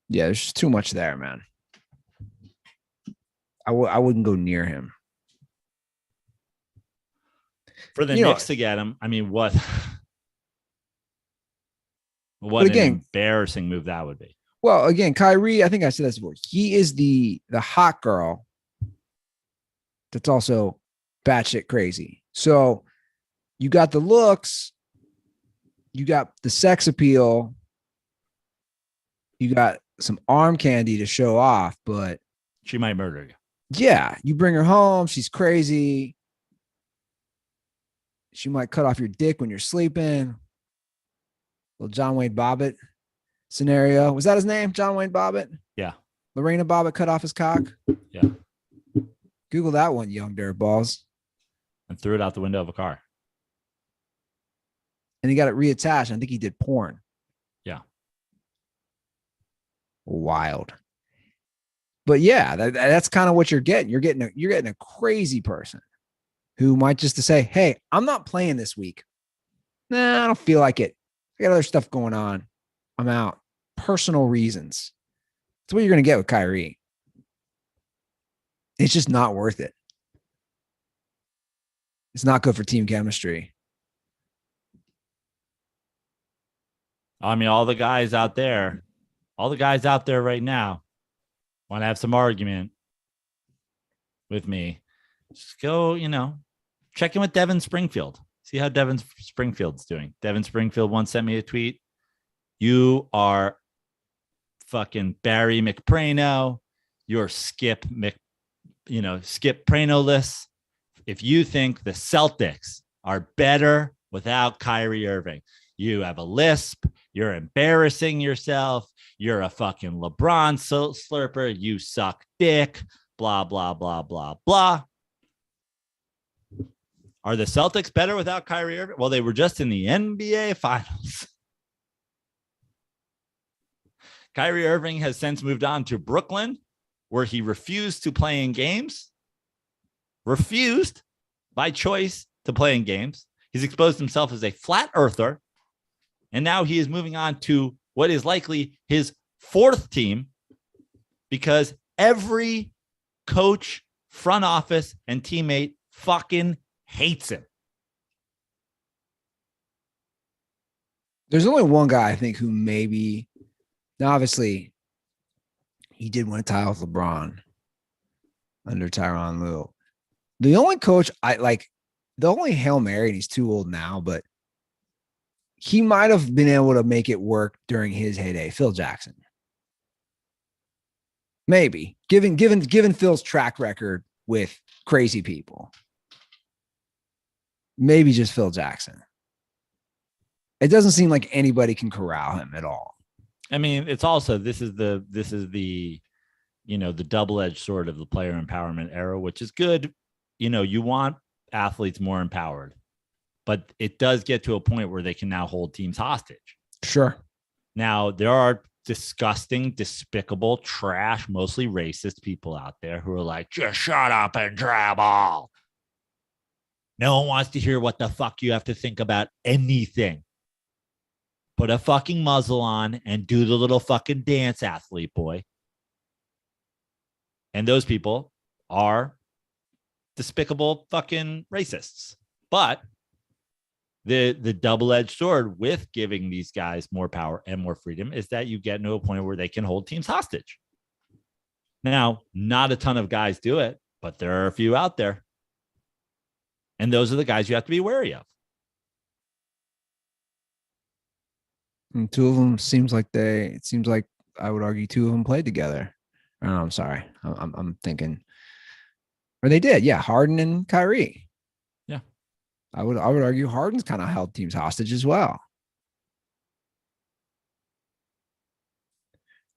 Yeah, there's just too much there, man. I wouldn't go near him. For the Knicks to get him, I mean, what an embarrassing move that would be. Well, again, Kyrie, I think I said this before. He is the hot girl that's also batshit crazy. So you got the looks, you got the sex appeal, you got some arm candy to show off, but she might murder you. Yeah, you bring her home, she's crazy. She might cut off your dick when you're sleeping. Little John Wayne Bobbitt scenario. Was that his name? John Wayne Bobbitt? Yeah. Lorena Bobbitt cut off his cock? Yeah. Google that one, young dirtballs. And threw it out the window of a car. And he got it reattached. I think he did porn. Yeah. Wild. But yeah, that's kind of what you're getting. You're getting a crazy person who might just to say, hey, I'm not playing this week. Nah, I don't feel like it. I got other stuff going on. I'm out. Personal reasons. That's what you're going to get with Kyrie. It's just not worth it. It's not good for team chemistry. I mean, all the guys out there right now want to have some argument with me. Just go, check in with Devin Springfield. See how Devin Springfield's doing. Devin Springfield once sent me a tweet. You are fucking Barry McPrano. You're Skip Prano-less. If you think the Celtics are better without Kyrie Irving, you have a lisp. You're embarrassing yourself. You're a fucking LeBron slurper. You suck dick. Blah, blah, blah, blah, blah. Are the Celtics better without Kyrie Irving? Well, they were just in the NBA Finals. Kyrie Irving has since moved on to Brooklyn, where he refused to play in games. Refused by choice to play in games. He's exposed himself as a flat earther. And now he is moving on to what is likely his fourth team because every coach, front office, and teammate fucking hates him. There's only one guy I think who maybe, now obviously he did win a title with LeBron under Tyronn Lue. The only coach I like, the only Hail Mary, and he's too old now, but he might have been able to make it work during his heyday, Phil Jackson. Maybe given Phil's track record with crazy people. Maybe just Phil Jackson. It doesn't seem like anybody can corral him at all. I mean, it's also this is the the double-edged sword of the player empowerment era, which is good. You want athletes more empowered, but it does get to a point where they can now hold teams hostage. Sure. Now there are disgusting, despicable, trash, mostly racist people out there who are like, just shut up and dribble. No one wants to hear what the fuck you have to think about anything. Put a fucking muzzle on and do the little fucking dance, athlete boy. And those people are despicable fucking racists. But the double-edged sword with giving these guys more power and more freedom is that you get to a point where they can hold teams hostage. Now, not a ton of guys do it, but there are a few out there. And those are the guys you have to be wary of. And two of them seems like I would argue two of them played together. Oh, I'm sorry. I'm thinking, or they did. Yeah. Harden and Kyrie. Yeah. I would argue Harden's kind of held teams hostage as well.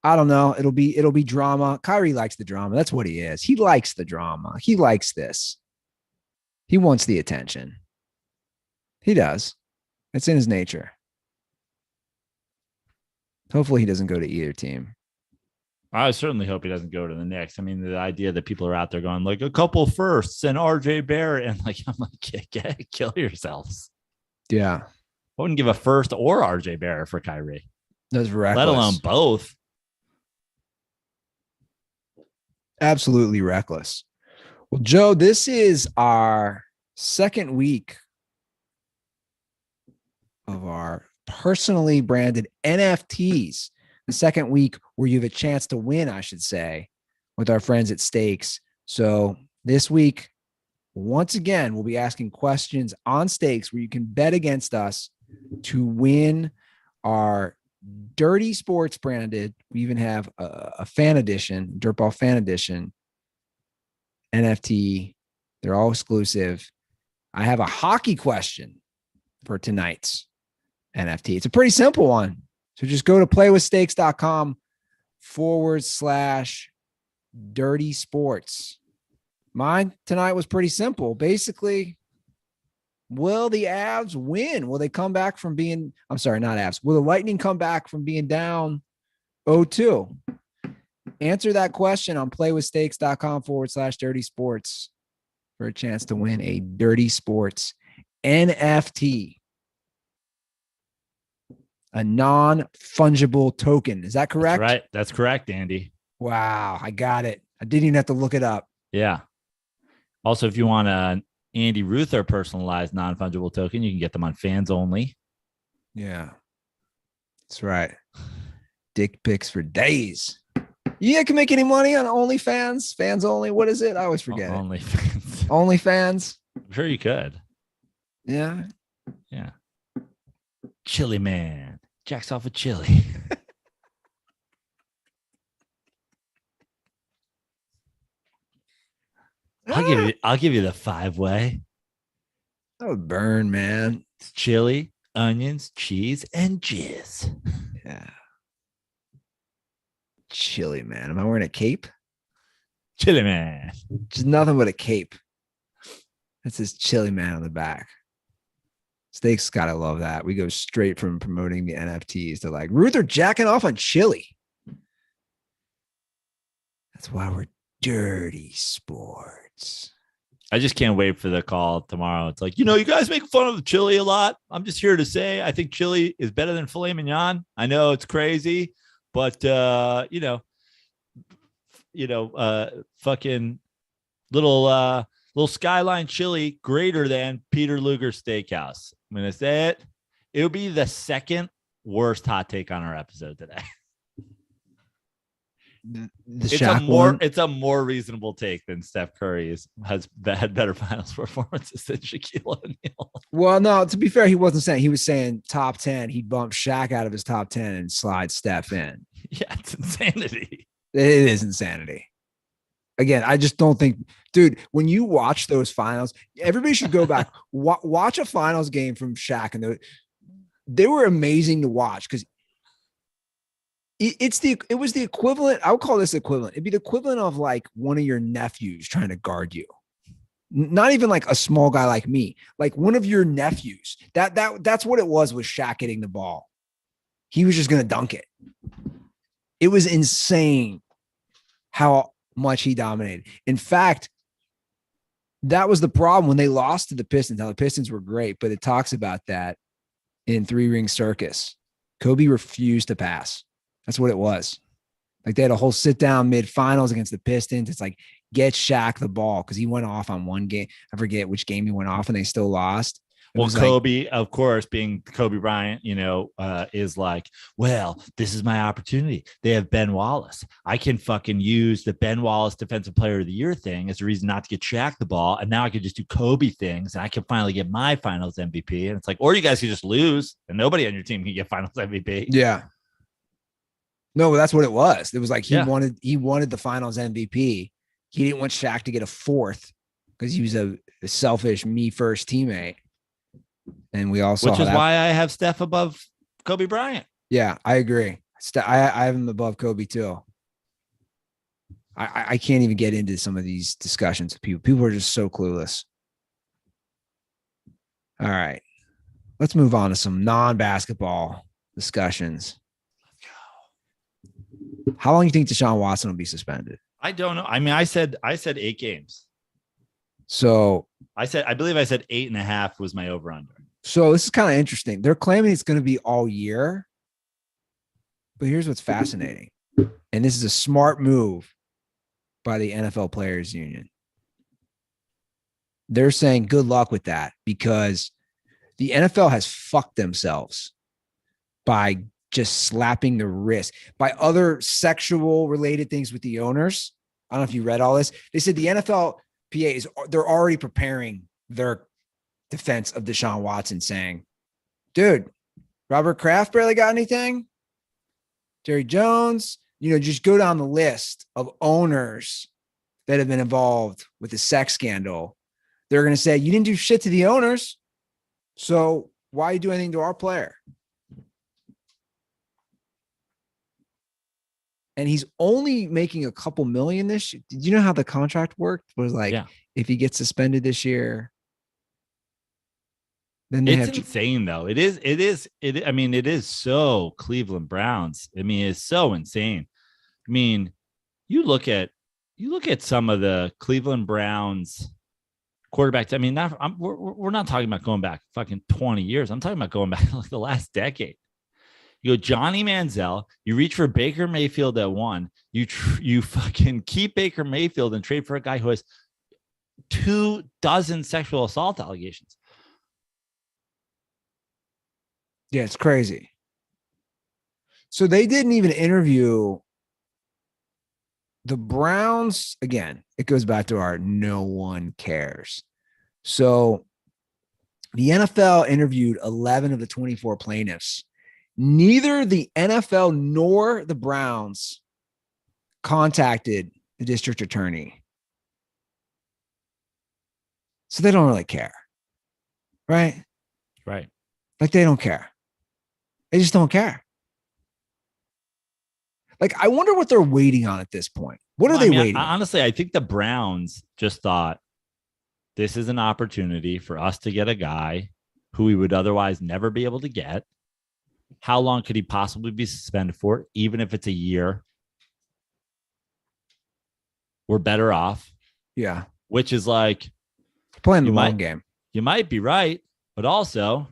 I don't know. It'll be drama. Kyrie likes the drama. That's what he is. He likes the drama. He likes this. He wants the attention. He does. It's in his nature. Hopefully he doesn't go to either team. I certainly hope he doesn't go to the Knicks. I mean, the idea that people are out there going like a couple firsts and RJ Barrett, and like, I'm like, kill yourselves. Yeah. I wouldn't give a first or RJ Barrett for Kyrie. That's reckless. Let alone both. Absolutely reckless. Well, Joe, this is our second week of our personally branded NFTs. The second week where you have a chance to win, I should say, with our friends at Stakes. So this week, once again, we'll be asking questions on Stakes where you can bet against us to win our Dirty Sports branded. We even have a fan edition, DirtBall fan edition NFT. They're all exclusive. I have a hockey question for tonight's NFT. It's a pretty simple one. So just go to playwithstakes.com/dirty sports. Mine tonight was pretty simple. Basically, will the Avs win? Will they come back from being, I'm sorry, not Avs. Will the Lightning come back from being down 0-2? Answer that question on playwithstakes.com/dirty sports for a chance to win a Dirty Sports NFT. A non-fungible token. Is that correct? That's right. That's correct, Andy. Wow. I got it. I didn't even have to look it up. Yeah. Also, if you want an Andy Ruther personalized non-fungible token, you can get them on Fans Only. Yeah. That's right. Dick pics for days. You can make any money on OnlyFans? Fans Only? What is it? I always forget it. OnlyFans. OnlyFans? I'm sure you could. Yeah. Yeah. Chili man. Jacks off a chili. I'll give you the 5-way. That would burn, man. It's chili, onions, cheese, and jizz. Yeah. Chili man. Am I wearing a cape? Chili man. Just nothing but a cape. That says chili man on the back. Stakes gotta love that. We go straight from promoting the NFTs to like Ruther jacking off on chili. That's why we're Dirty Sports. I just can't wait for the call tomorrow. It's like, you guys make fun of chili a lot. I'm just here to say I think chili is better than filet mignon. I know it's crazy, But fucking little Skyline chili greater than Peter Luger Steakhouse. I'm gonna say it. It would be the second worst hot take on our episode today. It's a more reasonable take than Steph Curry has had better finals performances than Shaquille O'Neal. Well, no, to be fair, he was saying top 10. He'd bump Shaq out of his top 10 and slide Steph in. Yeah, it's insanity. It is insanity. Again, I just don't think, dude, when you watch those finals, everybody should go back, watch a finals game from Shaq. And they were amazing to watch because it was the equivalent. I would call this equivalent. It'd be the equivalent of like one of your nephews trying to guard you. Not even like a small guy like me, like one of your nephews. That's what it was with Shaq hitting the ball. He was just going to dunk it. It was insane how much he dominated. In fact, that was the problem when they lost to the Pistons. Now the Pistons were great, but it talks about that in Three Ring Circus. Kobe refused to pass. That's what it was. Like they had a whole sit down mid finals against the Pistons. It's like, get Shaq the ball because he went off on one game. I forget which game he went off and they still lost. Well, Kobe, of course, being Kobe Bryant, is like, well, this is my opportunity. They have Ben Wallace. I can fucking use the Ben Wallace Defensive Player of the Year thing as a reason not to get Shaq the ball. And now I can just do Kobe things and I can finally get my finals MVP. And it's like, or you guys can just lose and nobody on your team can get finals MVP. Yeah. No, that's what it was. It was like he wanted the finals MVP. He didn't want Shaq to get a fourth because he was a selfish me first teammate. And we also, which is why I have Steph above Kobe Bryant. I agree. I have him above Kobe too. I can't even get into some of these discussions with people. People are just so clueless. All right, let's move on to some non-basketball discussions. Let's go. How long do you think DeShaun Watson will be suspended? I don't know. I mean, I said 8 games. So I believe I said 8.5 was my over under. So this is kind of interesting. They're claiming it's going to be all year, but here's what's fascinating. And this is a smart move by the NFL Players Union. They're saying good luck with that because the NFL has fucked themselves by just slapping the wrist by other sexual related things with the owners. I don't know if you read all this. They said the NFLPA they're already preparing their defense of Deshaun Watson saying, dude, Robert Kraft barely got anything. Jerry Jones, just go down the list of owners that have been involved with the sex scandal. They're going to say, you didn't do shit to the owners. So why you do anything to our player? And he's only making a couple million this year. Did you know how the contract worked? It was like, if he gets suspended this year, then it's insane though. It is. I mean, it is so Cleveland Browns. I mean, it's so insane. I mean, you look at some of the Cleveland Browns quarterbacks. I mean, we're not talking about going back fucking 20 years. I'm talking about going back like the last decade. You go Johnny Manziel, you reach for Baker Mayfield at 1. You fucking keep Baker Mayfield and trade for a guy who has 24 sexual assault allegations. Yeah, it's crazy. So they didn't even interview the Browns. Again, it goes back to our no one cares. So the NFL interviewed 11 of the 24 plaintiffs. Neither the NFL nor the Browns contacted the district attorney. So they don't really care. Right? Right. Like they don't care. They just don't care. Like, I wonder what they're waiting on at this point. What are they waiting on? Honestly, I think the Browns just thought this is an opportunity for us to get a guy who we would otherwise never be able to get. How long could he possibly be suspended for? Even if it's a year, we're better off. Yeah. Which is like playing the long game. You might be right, but also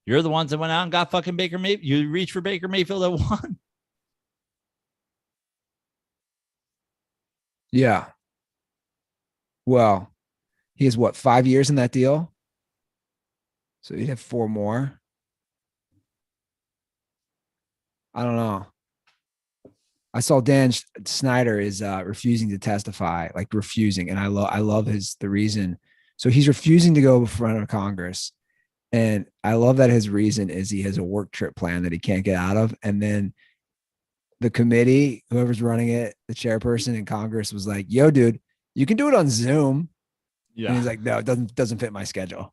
you're the ones that went out and got fucking Baker Mayfield. You reached for Baker Mayfield at 1. Yeah. Well, he has what, 5 years in that deal? So he'd have 4 more. I don't know. I saw Dan Snyder is refusing to testify, like refusing, and I love the reason. So he's refusing to go in front of Congress, and I love that his reason is he has a work trip plan that he can't get out of, and then the committee, whoever's running it, the chairperson in Congress was like, "Yo, dude, you can do it on Zoom." Yeah. And he's like, "No, it doesn't fit my schedule."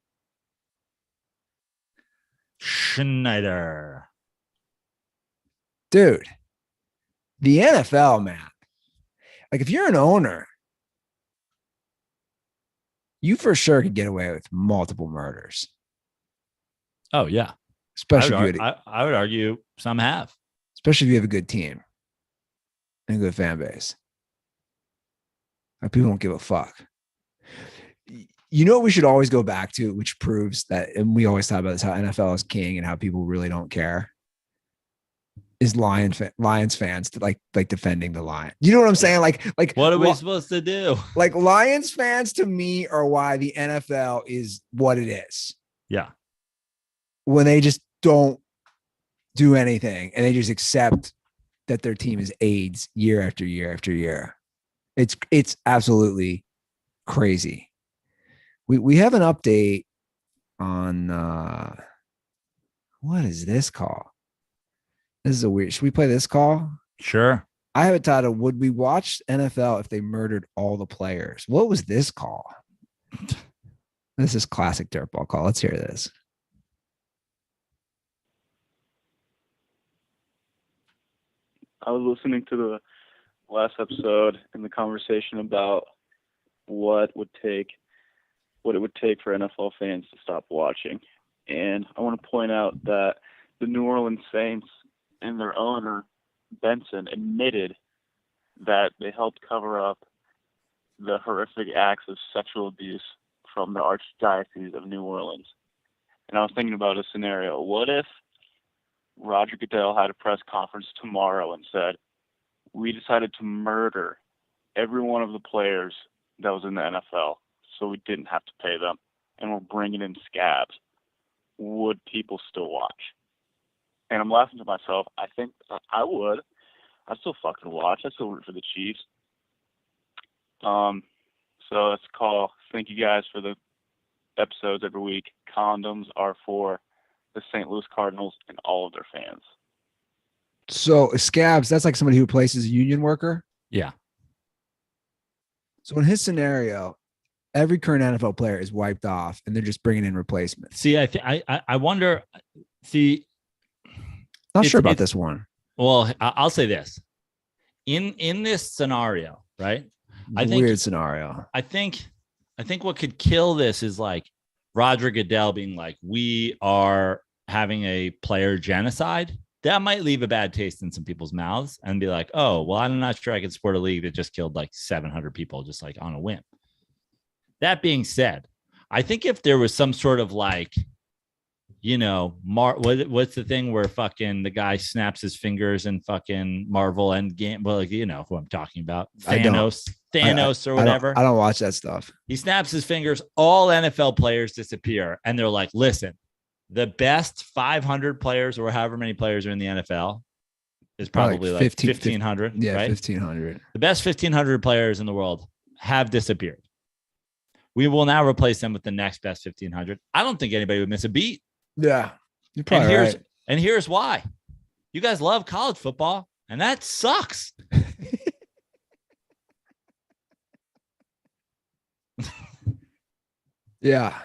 Schneider. Dude, the NFL, man. Like if you're an owner, you for sure could get away with multiple murders. Oh yeah. Especially I would argue some have. Especially if you have a good team and a good fan base. Like people don't give a fuck. You know what we should always go back to, which proves that, and we always talk about this, how NFL is king and how people really don't care, is Lions fans to like defending the Lions. You know what I'm saying? Like what are we supposed to do? Like Lions fans to me are why the NFL is what it is. Yeah. When they just don't do anything and they just accept that their team is AIDS year after year after year. It's absolutely crazy. We have an update on what is this call? This is a weird. Should we play this call? Sure. I have it titled, "Would we watch NFL if they murdered all the players?" What was this call? This is classic dirtball call. Let's hear this. I was listening to the last episode and the conversation about what it would take for NFL fans to stop watching. And I want to point out that the New Orleans Saints and their owner, Benson, admitted that they helped cover up the horrific acts of sexual abuse from the Archdiocese of New Orleans. And I was thinking about a scenario. What if Roger Goodell had a press conference tomorrow and said, "We decided to murder every one of the players that was in the NFL so we didn't have to pay them, and we're bringing in scabs"? Would people still watch? And I'm laughing to myself. I think I would. I still fucking watch. I still root for the Chiefs. So let's call. Thank you guys for the episodes every week. Condoms are for the St. Louis Cardinals and all of their fans. So scabs, that's like somebody who replaces a union worker. Yeah. So in his scenario, every current NFL player is wiped off, and they're just bringing in replacements. See, I wonder. See, not sure about this one. Well, I'll say this: in this scenario, right? I think weird scenario. I think what could kill this is like Roger Goodell being like, "We are having a player genocide." That might leave a bad taste in some people's mouths and be like, "Oh, well, I'm not sure I could support a league that just killed like 700 people just like on a whim." That being said, I think if there was some sort of like, you know, what's the thing where fucking the guy snaps his fingers and fucking Marvel Endgame? Well, like, you know who I'm talking about, Thanos or whatever. I don't watch that stuff. He snaps his fingers, all NFL players disappear, and they're like, "Listen, the best 500 players or however many players are in the NFL is probably like 1,500. Yeah, right? 1,500. The best 1,500 players in the world have disappeared. We will now replace them with the next best 1,500. I don't think anybody would miss a beat. Yeah, you're probably right. And here's why. You guys love college football, and that sucks. Yeah.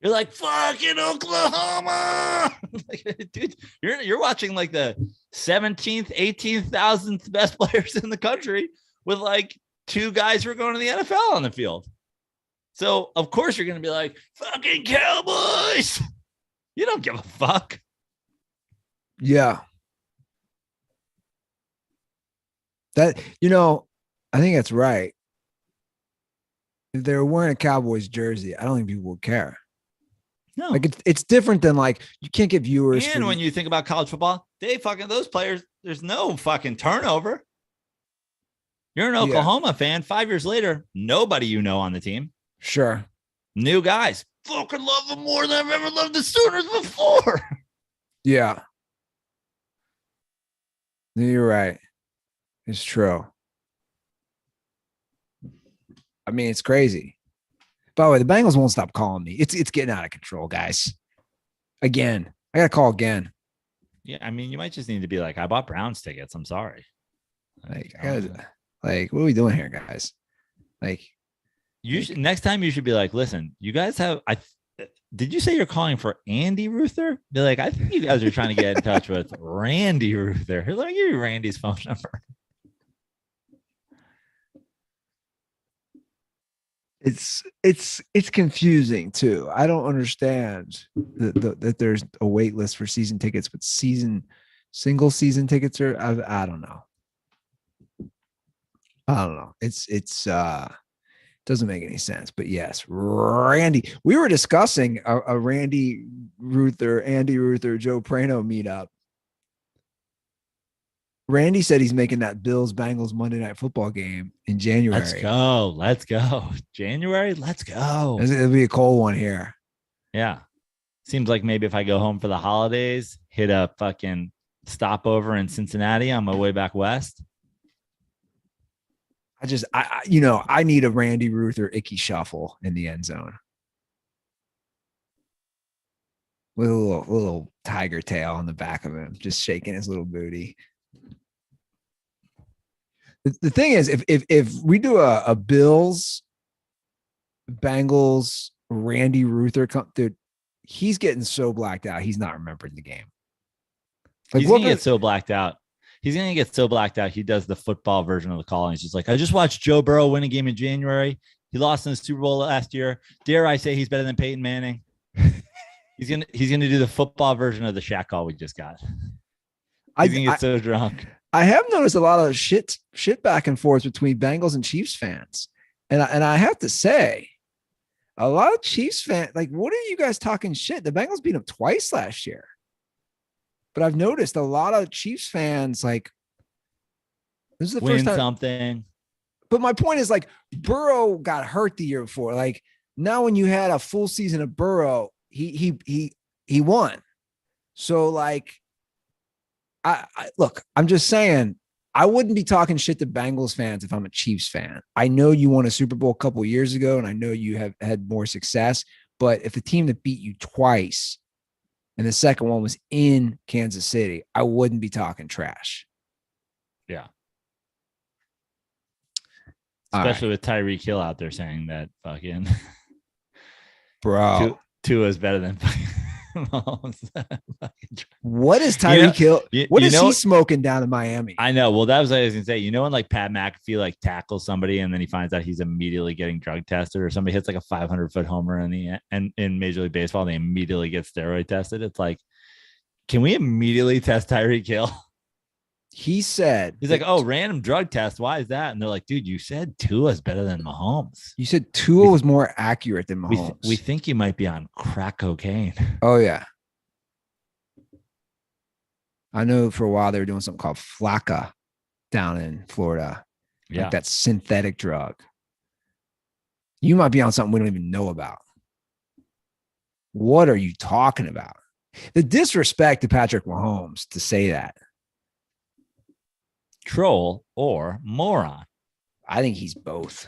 You're like, fucking Oklahoma. Like, dude, you're watching like the 17th, 18,000th best players in the country with like 2 guys who are going to the NFL on the field. So, of course, you're going to be like, fucking Cowboys. You don't give a fuck. Yeah. That, you know, I think that's right. If they were wearing a Cowboys jersey, I don't think people would care. No. Like it's different than like you can't get viewers. And when you think about college football, those players, there's no fucking turnover. You're an Oklahoma fan. 5 years later, nobody you know on the team. Sure. New guys. Fucking love them more than I've ever loved the Sooners before. Yeah. You're right. It's true. I mean, it's crazy. By the way, the Bengals won't stop calling me. It's getting out of control, guys. Again. I got to call again. Yeah, I mean, you might just need to be like, I bought Browns tickets. I'm sorry. Like, what are we doing here, guys? Like, you should, next time you should be like, listen, you guys have. Did you say you're calling for Andy Ruther? Be like, I think you guys are trying to get in touch with Randy Ruther. Let me give you Randy's phone number. It's confusing too. I don't understand that there's a wait list for season tickets, but single season tickets are. I don't know. I don't know. It's doesn't make any sense. But yes, Randy. We were discussing a Andy Ruther, Joe Prano meetup. Randy said he's making that Bills Bengals Monday Night Football game in January. Let's go. January. Let's go. It'll be a cold one here. Yeah. Seems like maybe if I go home for the holidays, hit a fucking stopover in Cincinnati on my way back west. I need a Randy Ruther icky shuffle in the end zone with a little tiger tail on the back of him, just shaking his little booty. The thing is, if we do a Bills Bengals Randy Ruther, dude, he's getting so blacked out, he's not remembering the game. Like, he's gonna get so blacked out. He's gonna get so blacked out. He does the football version of the call, and he's just like, I just watched Joe Burrow win a game in January. He lost in the Super Bowl last year. Dare I say he's better than Peyton Manning? He's gonna do the football version of the Shaq call we just got. He's gonna get so drunk. I have noticed a lot of shit back and forth between Bengals and Chiefs fans. And I have to say, a lot of Chiefs fans, like, what are you guys talking shit? The Bengals beat them twice last year. But I've noticed a lot of Chiefs fans, like, this is the first time. Something. But my point is, like, Burrow got hurt the year before. Like, now when you had a full season of Burrow, he won. So, like, look, I'm just saying, I wouldn't be talking shit to Bengals fans if I'm a Chiefs fan. I know you won a Super Bowl a couple of years ago, and I know you have had more success. But if the team that beat you twice and the second one was in Kansas City, I wouldn't be talking trash. Yeah. Especially with Tyreek Hill out there saying that fucking bro, Tua is better than what is Tyreek Hill? What is he smoking down in Miami? I know. Well, that was what I was gonna say. You know, when like Pat McAfee like tackles somebody and then he finds out he's immediately getting drug tested, or somebody hits like a 500-foot homer in Major League Baseball, and they immediately get steroid tested. It's like, can we immediately test Tyreek Hill? He said, he's like, oh, random drug test. Why is that? And they're like, dude, you said Tua's better than Mahomes. You said Tua was more accurate than Mahomes. We think you might be on crack cocaine. Oh, yeah. I know for a while they were doing something called Flakka down in Florida. Yeah. Like that synthetic drug. You might be on something we don't even know about. What are you talking about? The disrespect to Patrick Mahomes to say that. Troll or moron? I think he's both.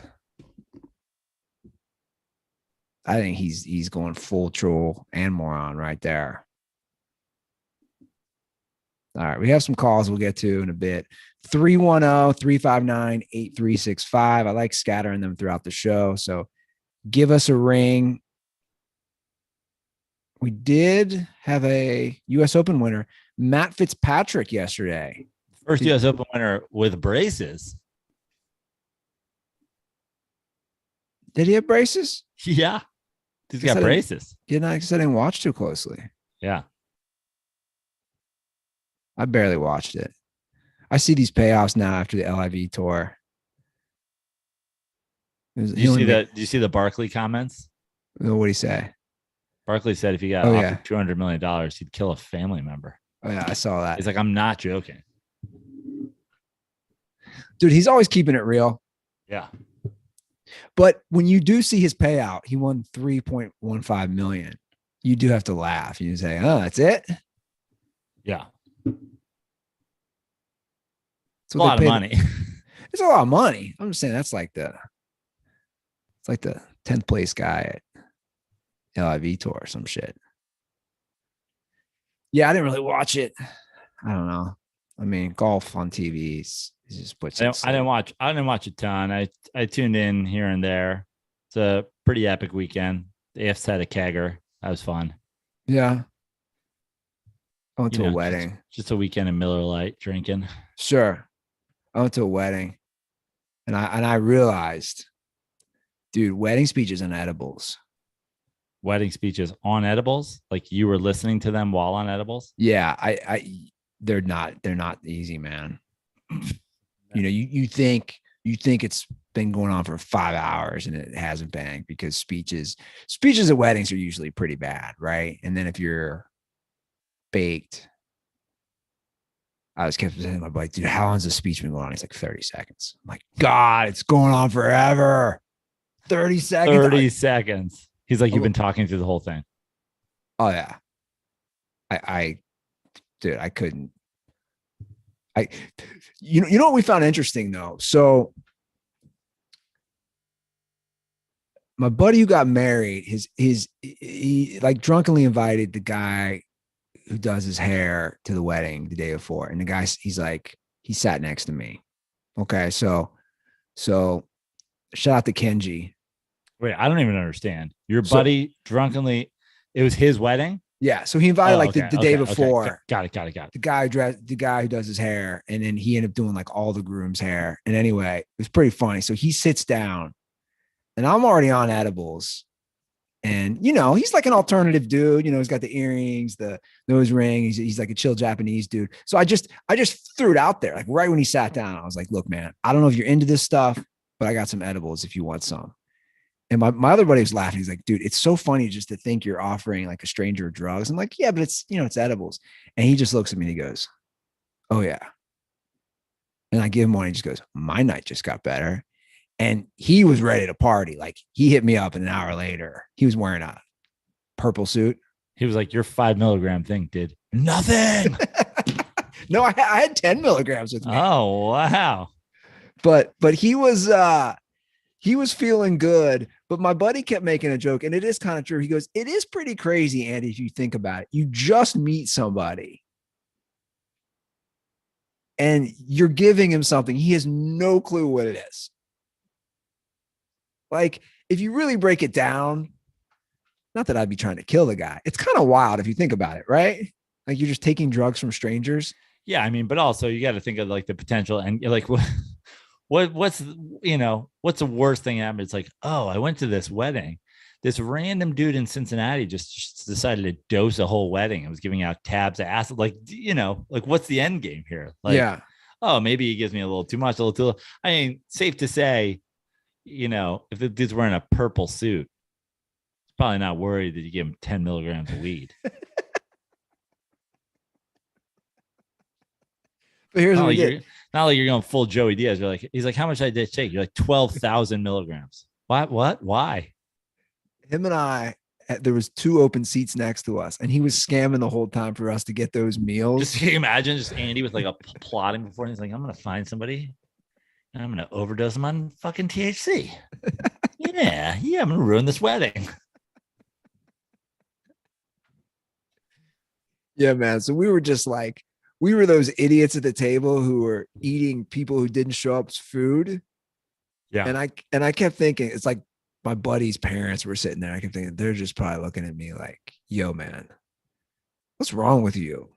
I think he's going full troll and moron right there. All right, we have some calls we'll get to in a bit. 310-359-8365. I like scattering them throughout the show, so give us a ring. We did have a U.S. Open winner, Matt Fitzpatrick, yesterday. First U.S. Open winner with braces. Did he have braces? Yeah. He's got braces. I didn't watch too closely. Yeah. I barely watched it. I see these payoffs now after the LIV tour. Do you see the Barkley comments? What did he say? Barkley said if he got offered $200 million, he'd kill a family member. Oh, yeah, I saw that. He's like, I'm not joking. Dude, he's always keeping it real. Yeah. But when you do see his payout, he won $3.15 million. You do have to laugh. You say, "Oh, that's it." Yeah. That's It's a lot of money. It's a lot of money. I'm just saying it's like the 10th place guy at LIV tour or some shit. Yeah, I didn't really watch it. I don't know. I mean, golf on TV is just puts. I didn't watch a ton. I tuned in here and there. It's a pretty epic weekend. The AFC had a kegger. That was fun. Yeah. I went to a wedding. Just a weekend in Miller Lite drinking. Sure. I went to a wedding and I realized, dude, wedding speeches and edibles. Wedding speeches on edibles? Like you were listening to them while on edibles? Yeah, they're not easy, man. You know, you think it's been going on for 5 hours and it hasn't been, because speeches at weddings are usually pretty bad, right? And then if you're baked, I was kept saying to my buddy, dude, how long's the speech been going on? He's like 30 seconds. I'm like, God, it's going on forever. 30 seconds. 30 seconds. He's like, you've been talking through the whole thing. Oh yeah. Dude, I couldn't. You know what we found interesting though? So my buddy who got married, he like drunkenly invited the guy who does his hair to the wedding the day before. And the guy, he sat next to me. Okay. So shout out to Kenji. Wait, I don't even understand. Your buddy drunkenly, it was his wedding? Yeah. So he invited the day before. Okay. Got it. The guy who does his hair. And then he ended up doing like all the groom's hair. And anyway, it was pretty funny. So he sits down and I'm already on edibles. And, you know, he's like an alternative dude. You know, he's got the earrings, the nose ring. He's like a chill Japanese dude. So I just threw it out there. Like right when he sat down, I was like, look, man, I don't know if you're into this stuff, but I got some edibles if you want some. And my other buddy was laughing. He's like, dude, it's so funny just to think you're offering like a stranger drugs. I'm like, yeah, but it's edibles. And he just looks at me and he goes, oh yeah. And I give him one. And he just goes, my night just got better. And he was ready to party. Like he hit me up, and an hour later, he was wearing a purple suit. He was like, your 5 milligram thing did nothing. No, I had 10 milligrams with me. Oh, wow. But he was feeling good. But my buddy kept making a joke, and it is kind of true. He goes, it is pretty crazy, Andy, if you think about it. You just meet somebody and you're giving him something. He has no clue what it is. Like, if you really break it down, not that I'd be trying to kill the guy. It's kind of wild if you think about it, right? Like you're just taking drugs from strangers. Yeah, I mean, but also you got to think of like the potential and like what's the worst thing happened? It's like, oh, I went to this wedding. This random dude in Cincinnati just decided to dose a whole wedding. I was giving out tabs of acid. Like, like what's the end game here? Like, yeah. Oh, maybe he gives me a little too much, a little too little. I mean, safe to say, if the dude's wearing a purple suit, he's probably not worried that you give him 10 milligrams of weed. But here's what we get. Not like you're going full Joey Diaz. He's like, how much I did take? You're like 12,000 milligrams. What? Why? Him and I, there was 2 open seats next to us, and he was scamming the whole time for us to get those meals. Just can you imagine just Andy with like a plotting before. He's like, I'm going to find somebody. And I'm going to overdose them on fucking THC. yeah, I'm going to ruin this wedding. Yeah, man. So we were those idiots at the table who were eating people who didn't show up's food. Yeah. And I kept thinking, it's like my buddy's parents were sitting there. I kept thinking, they're just probably looking at me like, yo, man, what's wrong with you?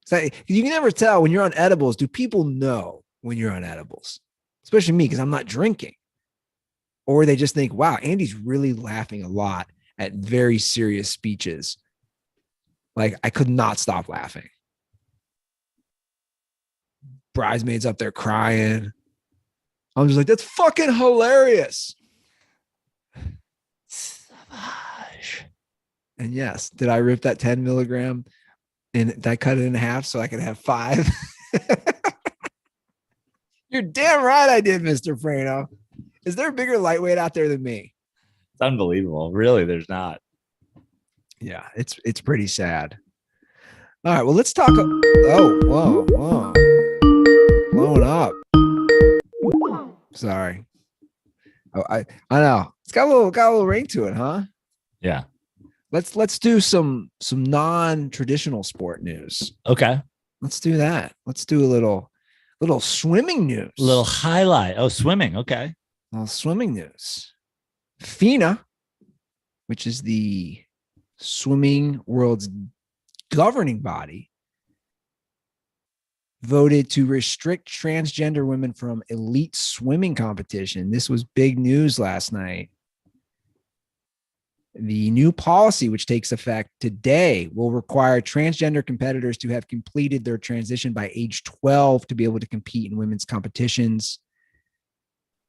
It's like, you can never tell when you're on edibles. Do people know when you're on edibles? Especially me, because I'm not drinking. Or they just think, wow, Andy's really laughing a lot at very serious speeches. Like, I could not stop laughing. Bridesmaids up there crying. I'm just like, that's fucking hilarious. Savage. And yes, did I rip that 10 milligram and did I cut it in half so I could have 5? You're damn right I did, Mr. Frano. Is there a bigger lightweight out there than me? It's unbelievable. Really, there's not. Yeah, it's pretty sad. All right, well, let's talk. Oh, whoa. Blowing up. Sorry. Oh, I know. It's got a little ring to it, huh? Yeah. Let's do some non-traditional sport news. Okay. Let's do that. Let's do a little swimming news. A little highlight. Oh, swimming. Okay. A little swimming news. FINA, which is the swimming world's governing body, voted to restrict transgender women from elite swimming competition. This was big news last night. The new policy, which takes effect today, will require transgender competitors to have completed their transition by age 12 to be able to compete in women's competitions.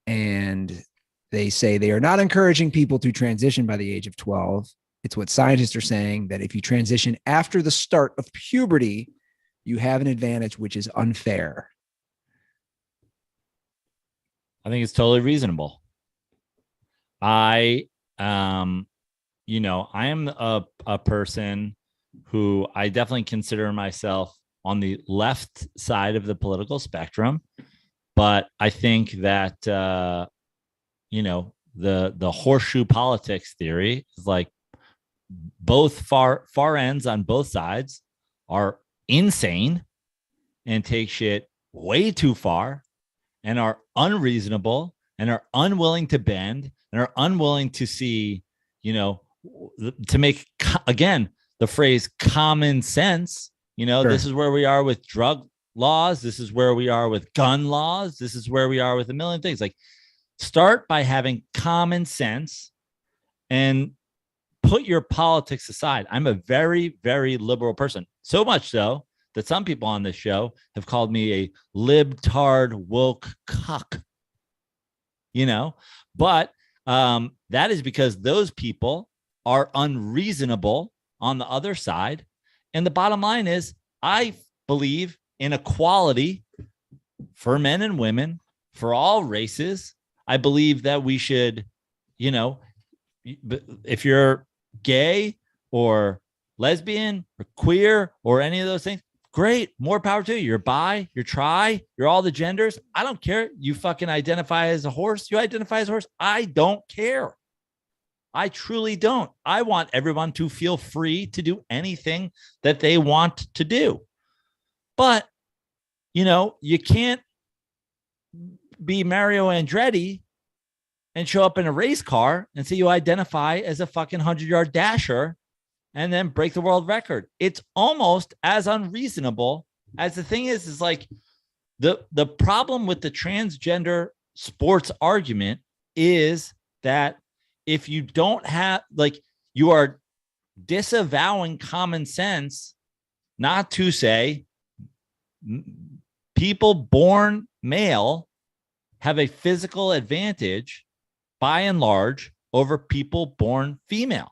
And they say they are not encouraging people to transition by the age of 12. It's what scientists are saying, that if you transition after the start of puberty, you have an advantage, which is unfair. I think it's totally reasonable. I am a person who I definitely consider myself on the left side of the political spectrum, but I think that the horseshoe politics theory is like both far ends on both sides are insane and take shit way too far and are unreasonable and are unwilling to bend and are unwilling to see, to make, again, the phrase common sense. Sure. This is where we are with drug laws. This is where we are with gun laws. This is where we are with a million things. Like, start by having common sense and put your politics aside. I'm a very, very liberal person. So much so that some people on this show have called me a libtard woke cuck. But that is because those people are unreasonable on the other side. And the bottom line is, I believe in equality for men and women, for all races. I believe that we should, if you're gay or lesbian or queer or any of those things, great, more power to you. You're bi, you're tri, you're all the genders. I don't care. You fucking identify as a horse. You identify as a horse. I don't care. I truly don't. I want everyone to feel free to do anything that they want to do. But, you can't be Mario Andretti and show up in a race car and say you identify as a fucking 100-yard dasher and then break the world record. It's almost as unreasonable as the thing is like the problem with the transgender sports argument is that if you don't have, you are disavowing common sense, not to say people born male have a physical advantage by and large over people born female.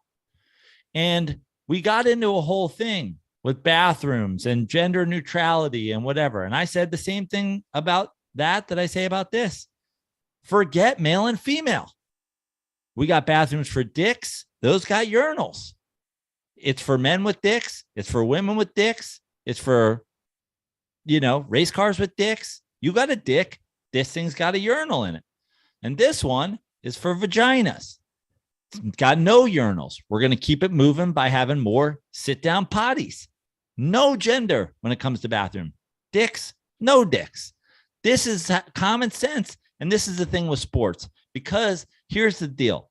And we got into a whole thing with bathrooms and gender neutrality and whatever. And I said the same thing about that I say about this. Forget male and female. We got bathrooms for dicks. Those got urinals. It's for men with dicks. It's for women with dicks. It's for, race cars with dicks. You got a dick. This thing's got a urinal in it. And this one is for vaginas. It's got no urinals. We're going to keep it moving by having more sit-down potties. No gender when it comes to bathroom. Dicks, no dicks. This is common sense. And this is the thing with sports. Because here's the deal.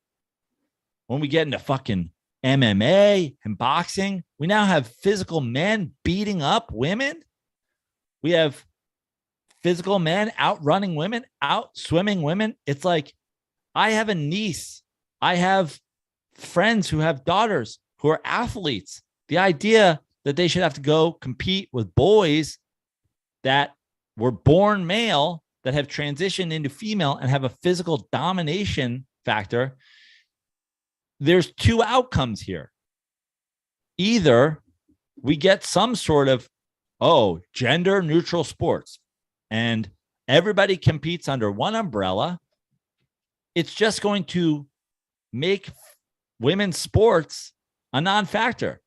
When we get into fucking MMA and boxing, we now have physical men beating up women. We have physical men outrunning women, out swimming women. It's like, I have a niece. I have friends who have daughters who are athletes. The idea that they should have to go compete with boys that were born male, that have transitioned into female and have a physical domination factor. There's two outcomes here. Either we get some sort of, gender neutral sports, and everybody competes under one umbrella, it's just going to make women's sports a non-factor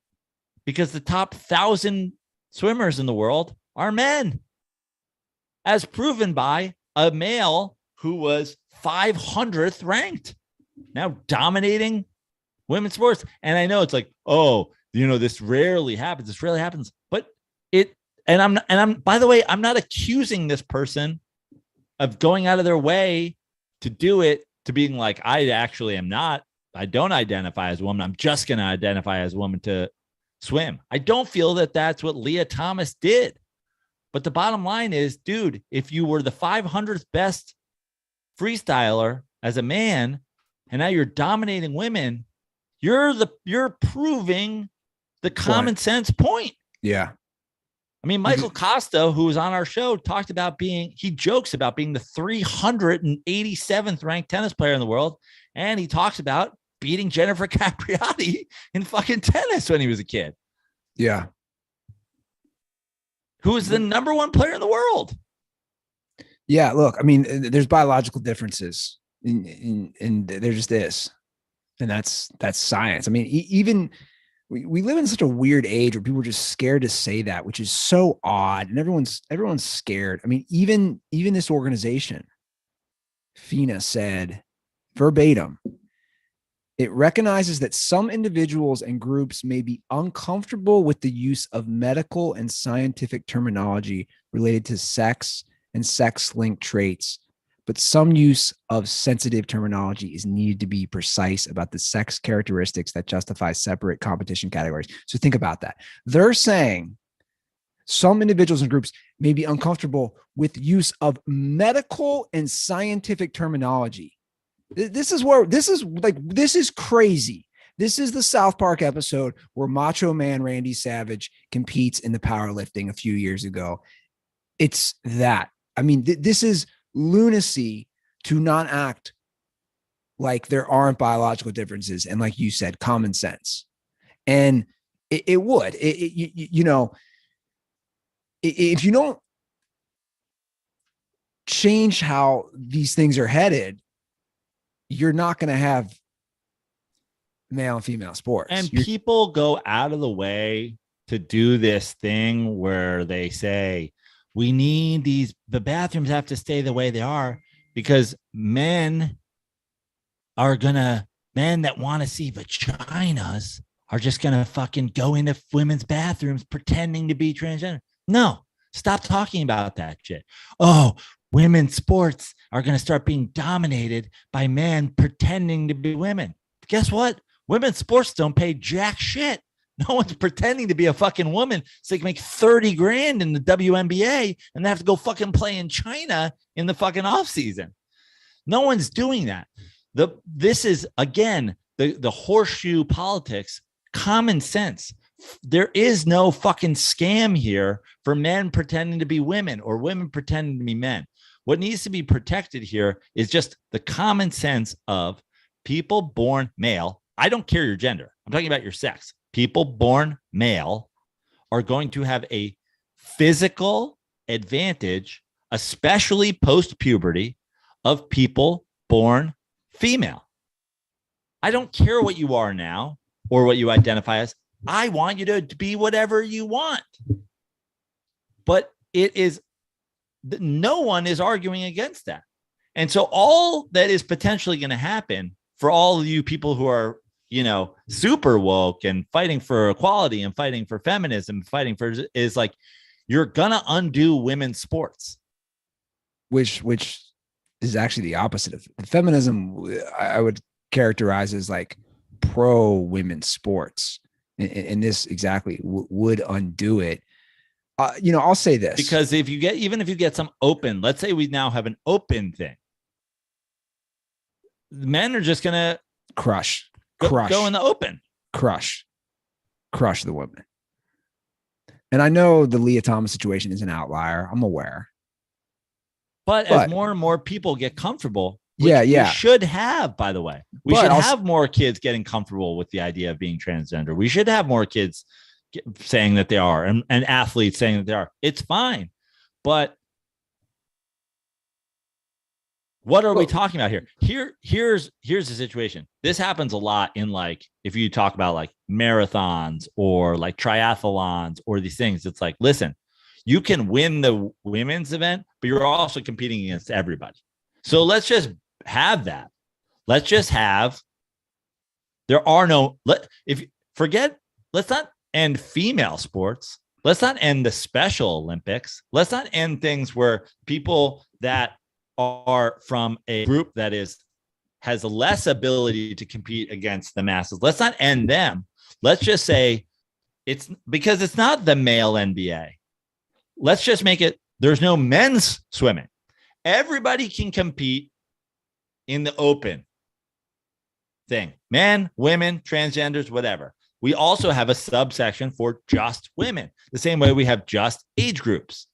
because the top 1,000 swimmers in the world are men, as proven by a male who was 500th ranked, now dominating women's sports. And I know it's like, oh, this rarely happens. This rarely happens, but I'm by the way, I'm not accusing this person of going out of their way to do it, to being like, I don't identify as a woman. I'm just going to identify as a woman to swim. I don't feel that that's what Leah Thomas did. But the bottom line is, dude, if you were the 500th best freestyler as a man, and now you're dominating women, you're proving the common sense point. Yeah. I mean, Michael Costa, who was on our show, he jokes about being the 387th ranked tennis player in the world. And he talks about beating Jennifer Capriati in fucking tennis when he was a kid. Yeah. Who is the number one player in the world. Yeah. Look, I mean, there's biological differences and there just is. And that's science. I mean, even we live in such a weird age where people are just scared to say that, which is so odd. And everyone's scared. I mean, even this organization, FINA, said verbatim, it recognizes that some individuals and groups may be uncomfortable with the use of medical and scientific terminology related to sex and sex-linked traits, but some use of sensitive terminology is needed to be precise about the sex characteristics that justify separate competition categories. So think about that. They're saying some individuals and groups may be uncomfortable with use of medical and scientific terminology. This is crazy. This is the South Park episode where Macho Man Randy Savage competes in the powerlifting a few years ago. It's that. I mean, this is lunacy to not act like there aren't biological differences. And like you said, common sense. And it would, if you don't change how these things are headed, you're not going to have male and female sports. And people go out of the way to do this thing where they say, we need the bathrooms have to stay the way they are because men that want to see vaginas are just going to fucking go into women's bathrooms pretending to be transgender. No, stop talking about that shit. Oh, women's sports are going to start being dominated by men pretending to be women. Guess what? Women's sports don't pay jack shit. No one's pretending to be a fucking woman so they can make 30 grand in the WNBA and they have to go fucking play in China in the fucking off season. No one's doing that. This is, again, the horseshoe politics, common sense. There is no fucking scam here for men pretending to be women or women pretending to be men. What needs to be protected here is just the common sense of people born male. I don't care your gender. I'm talking about your sex. People born male are going to have a physical advantage, especially post-puberty, of people born female. I don't care what you are now or what you identify as. I want you to be whatever you want. But no one is arguing against that. And so all that is potentially going to happen for all of you people who are, super woke and fighting for equality and fighting for feminism, is like, you're going to undo women's sports. Which is actually the opposite of feminism. I would characterize as like pro women's sports. And this exactly would undo it. I'll say this. Because if you get some open, let's say we now have an open thing, the men are just going to go in the open, crush the women. And I know the Leah Thomas situation is an outlier. I'm aware. But as more and more people get comfortable, we should have, by the way, we should have more kids getting comfortable with the idea of being transgender. We should have more kids saying that they are and athletes saying that they are. It's fine. But What are we talking about here? Here's the situation. This happens a lot in like, if you talk about like marathons or like triathlons or these things, it's like, listen, you can win the women's event, but you're also competing against everybody. So let's just have that. Let's just have, let's not end female sports. Let's not end the Special Olympics. Let's not end things where people that are from a group that has less ability to compete against the masses. Let's not end them. Let's just say it's because it's not the male NBA. Let's just make it, there's no men's swimming. Everybody can compete in the open thing. Men, women, transgenders, whatever. We also have a subsection for just women, the same way we have just age groups.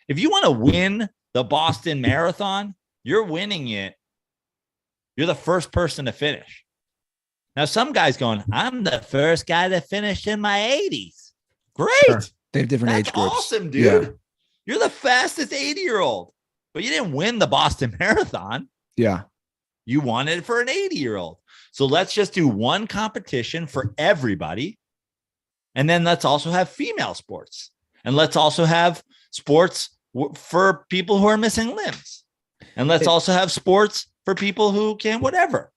If you want to win the Boston Marathon, you're winning it. You're the first person to finish. Now, some guy's going, I'm the first guy to finish in my 80s. Great. Sure. They have different age groups. Awesome, dude. Yeah. You're the fastest 80-year-old, but you didn't win the Boston Marathon. Yeah. You won it for an 80-year-old. So let's just do one competition for everybody. And then let's also have female sports. And let's also have sports for people who are missing limbs. And let's also have sports for people who can whatever.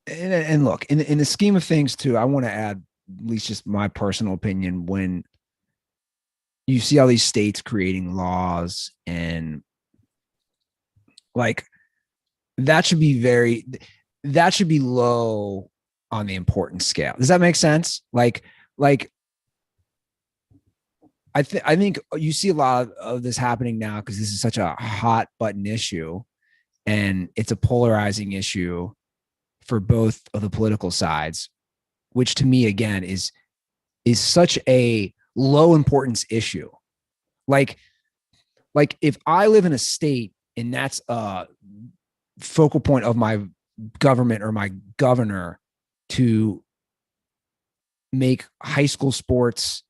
And look, in the scheme of things too, I want to add at least just my personal opinion. When you see all these states creating laws and like that should be low on the importance scale. Does that make sense? Like I think you see a lot of this happening now because this is such a hot button issue and it's a polarizing issue for both of the political sides, which to me, again, is such a low importance issue. Like if I live in a state and that's a focal point of my government or my governor to make high school sports,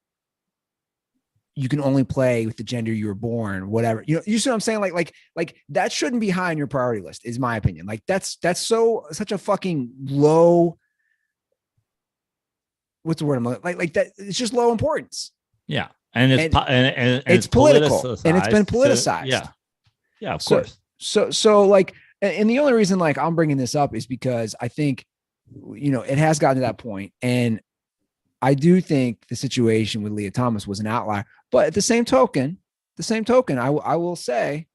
you can only play with the gender you were born, whatever, you see what I'm saying? Like that shouldn't be high on your priority list is my opinion. Like that's such a fucking low, what's the word? Like that. It's just low importance. Yeah. And it's political and it's been politicized. Yeah, of course. So like, and the only reason like I'm bringing this up is because I think, it has gotten to that point. And I do think the situation with Leah Thomas was an outlier, but at the same token, I will say,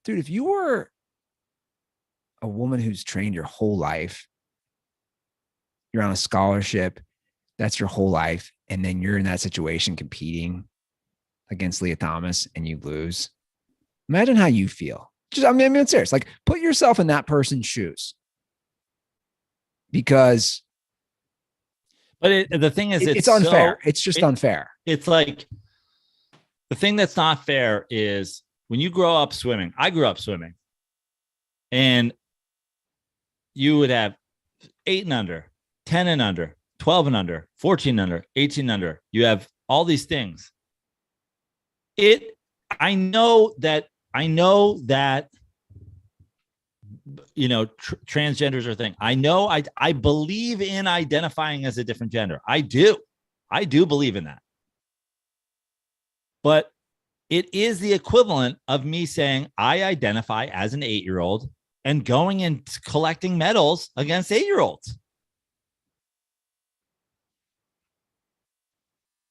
dude, if you were a woman who's trained your whole life, you're on a scholarship, that's your whole life, and then you're in that situation competing against Leah Thomas and you lose, imagine how you feel. I mean, it's serious. Like, put yourself in that person's shoes. Because the thing is, it's unfair. It's just unfair. It's like the thing that's not fair is when you grow up swimming. I grew up swimming, and you would have 8 and under, 10 and under, 12 and under, 14 under, 18 under. You have all these things. I know that transgenders are a thing. I know I believe in identifying as a different gender. I do believe in that. But it is the equivalent of me saying I identify as an 8-year-old and going and collecting medals against 8-year-olds.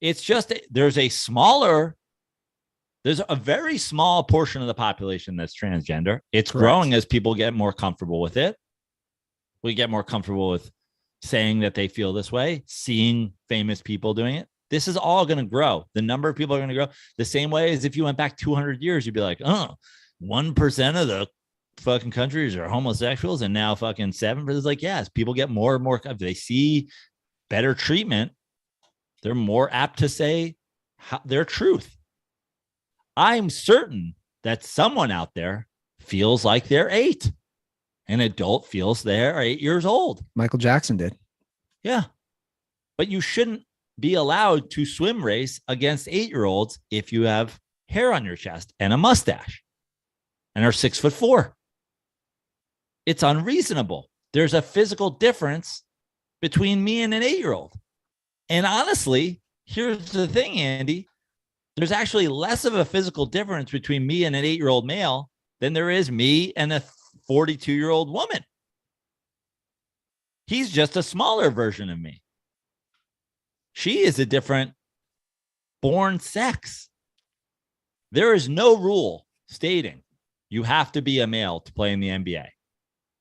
It's just there's a very small portion of the population that's transgender. It's correct. Growing as people get more comfortable with it. We get more comfortable with saying that they feel this way, seeing famous people doing it. This is all going to grow. The number of people are going to grow the same way as if you went back 200 years, you'd be like, 1% of the fucking countries are homosexuals and now fucking 7%. It's like, yes, people get more and more. If they see better treatment, they're more apt to say their truth. I'm certain that someone out there feels like they're 8. An adult feels they're 8 years old. Michael Jackson did. Yeah. But you shouldn't be allowed to swim race against 8-year-olds if you have hair on your chest and a mustache and are 6'4". It's unreasonable. There's a physical difference between me and an 8-year-old. And honestly, here's the thing, Andy. There's actually less of a physical difference between me and an 8-year-old male than there is me and a 42-year-old woman. He's just a smaller version of me. She is a different born sex. There is no rule stating you have to be a male to play in the NBA.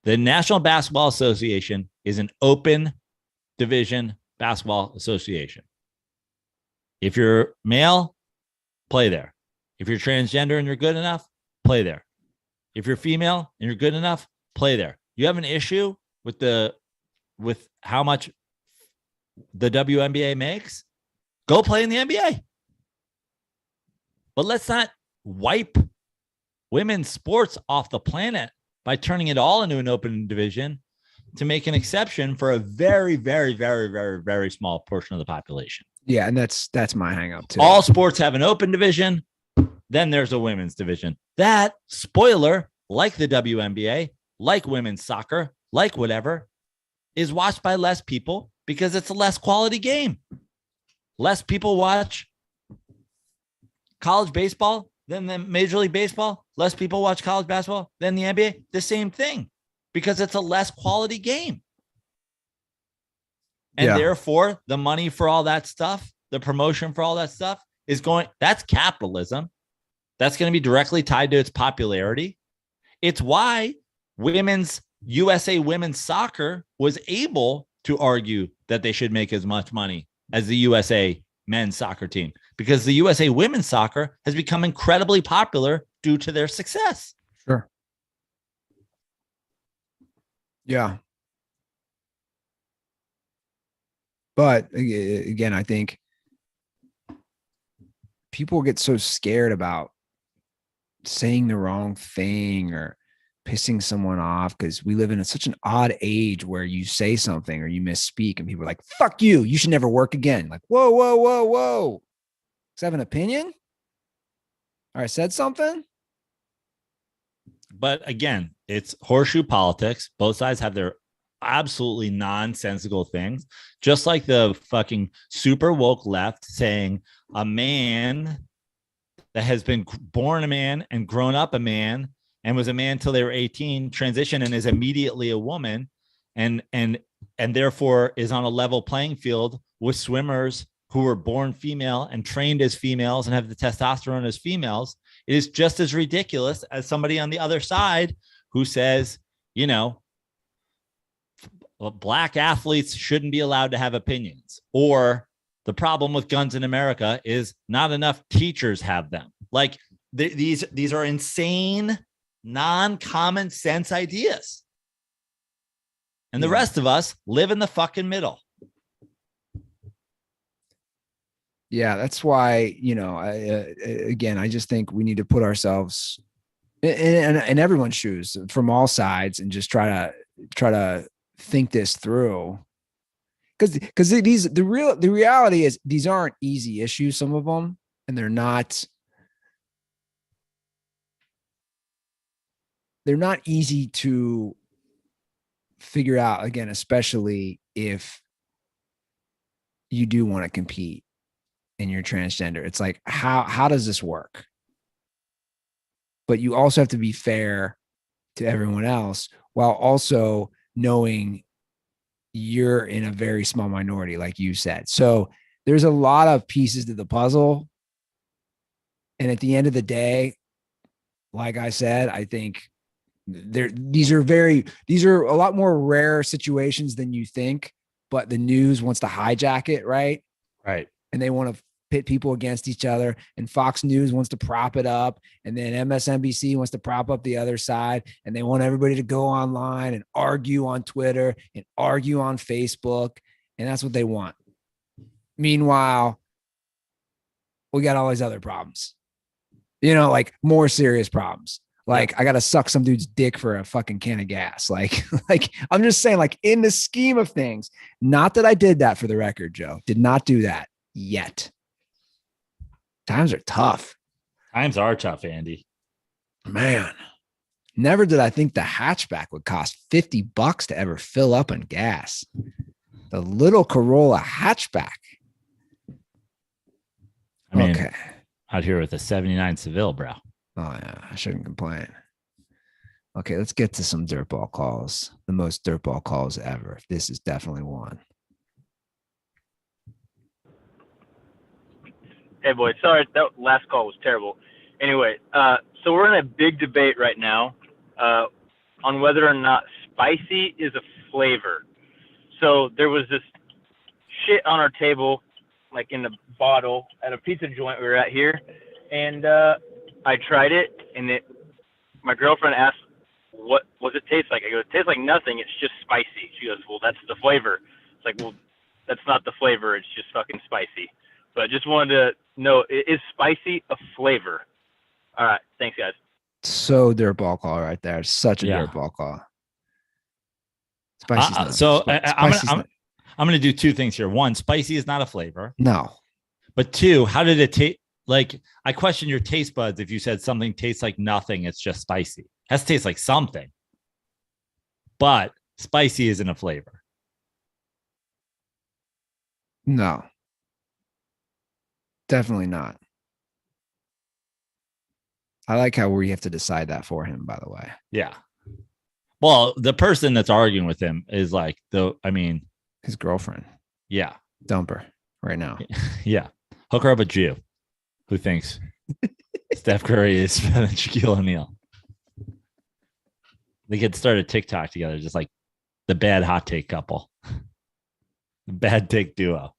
The National Basketball Association is an open division basketball association. If you're male, play there. If you're transgender and you're good enough, play there. If you're female and you're good enough, play there. You have an issue with how much the WNBA makes, go play in the NBA. But let's not wipe women's sports off the planet by turning it all into an open division to make an exception for a very, very, very, very, very small portion of the population. Yeah, and that's my hang up too. All sports have an open division. Then there's a women's division. That, spoiler, like the WNBA, like women's soccer, like whatever, is watched by less people because it's a less quality game. Less people watch college baseball than the Major League Baseball. Less people watch college basketball than the NBA. The same thing, because it's a less quality game. And therefore, the money for all that stuff, the promotion for all that stuff is going, that's capitalism. That's going to be directly tied to its popularity. It's why USA women's soccer was able to argue that they should make as much money as the USA men's soccer team, because the USA women's soccer has become incredibly popular due to their success. Sure. Yeah. But again, I think people get so scared about saying the wrong thing or pissing someone off because we live in such an odd age where you say something or you misspeak and people are like, fuck you, you should never work again. Like, whoa, whoa, whoa, whoa. Does I have an opinion? Or I said something? But again, it's horseshoe politics. Both sides have their absolutely nonsensical things, just like the fucking super woke left saying a man that has been born a man and grown up a man and was a man till they were 18, transition and is immediately a woman, and therefore is on a level playing field with swimmers who were born female and trained as females and have the testosterone as females. It is just as ridiculous as somebody on the other side who says, you know, black athletes shouldn't be allowed to have opinions, or the problem with guns in America is not enough teachers have them. Like these are insane, non-common sense ideas. And the rest of us live in the fucking middle. Yeah, that's why, you know, again, I just think we need to put ourselves in everyone's shoes from all sides and just try to think this through. Because the reality is these aren't easy issues, some of them, and they're not easy to figure out, again, especially if you do want to compete and you're transgender. It's like, how does this work? But you also have to be fair to everyone else while also knowing you're in a very small minority, like you said. So there's a lot of pieces to the puzzle. And at the end of the day, like I said, I think these are a lot more rare situations than you think, but the news wants to hijack it. Right. And they want to pit people against each other, and Fox News wants to prop it up, and then MSNBC wants to prop up the other side, and they want everybody to go online and argue on Twitter and argue on Facebook, and that's what they want. Meanwhile, we got all these other problems, you know, like more serious problems. Like I got to suck some dude's dick for a fucking can of gas. Like I'm just saying, like in the scheme of things, not that I did that, for the record, Joe, did not do that yet. Times are tough. Times are tough, Andy. Man, Never did I think the hatchback would cost $50 to ever fill up on gas. The little Corolla hatchback. I mean, okay. Out here with a 79 Seville, bro. Oh, yeah. I shouldn't complain. Okay, let's get to some dirtball calls. The most dirtball calls ever. This is definitely one. Hey, boys. Sorry, that last call was terrible. Anyway, so we're in a big debate right now on whether or not spicy is a flavor. So there was this shit on our table, like in the bottle at a pizza joint we were at here, and I tried it, and my girlfriend asked, what it taste like? I go, it tastes like nothing. It's just spicy. She goes, well, that's the flavor. It's like, well, that's not the flavor. It's just fucking spicy. But I just wanted to know, is spicy a flavor? All right. Thanks, guys. So dirtball call right there. Such a dirtball call. Spicy's not. So I'm going to do two things here. One, spicy is not a flavor. No. But two, how did it taste? Like, I question your taste buds if you said something tastes like nothing, it's just spicy. It has to taste like something. But spicy isn't a flavor. No. Definitely not. I like how we have to decide that for him, by the way. Yeah. Well, the person that's arguing with him is like, his girlfriend. Yeah. Dump her right now. Yeah. Hook her up a Jew who thinks Steph Curry is better than Shaquille O'Neal. They could start a TikTok together, just like the bad hot take couple, the bad take duo.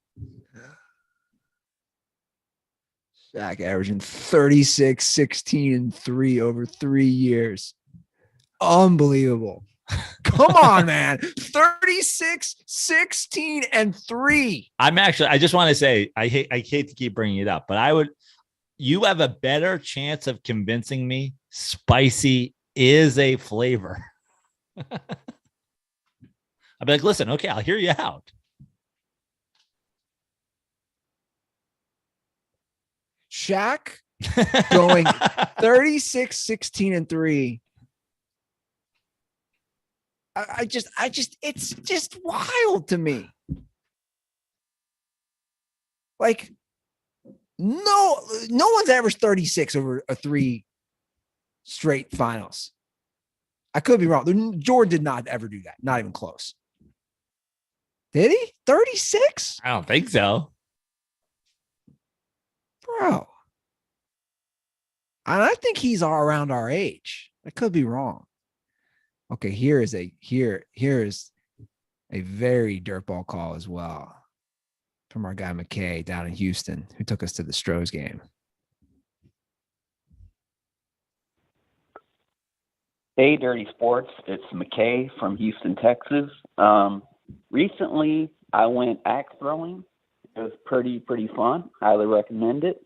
Shaq averaging 36, 16, and 3 over 3 years. Unbelievable. Come on, man. 36, 16, and 3. I just want to say, I hate to keep bringing it up, but you have a better chance of convincing me spicy is a flavor. I'd be like, listen, okay, I'll hear you out. Shaq going 36, 16, and 3. It's just wild to me. Like, no one's averaged 36 over a 3 straight finals. I could be wrong. Jordan did not ever do that. Not even close. Did he? 36? I don't think so. Bro. And I think he's all around our age. I could be wrong. Okay, here is a very dirtball call as well from our guy McKay down in Houston, who took us to the Stros game. Hey, Dirty Sports. It's McKay from Houston, Texas. Recently, I went axe throwing. It was pretty fun. Highly recommend it.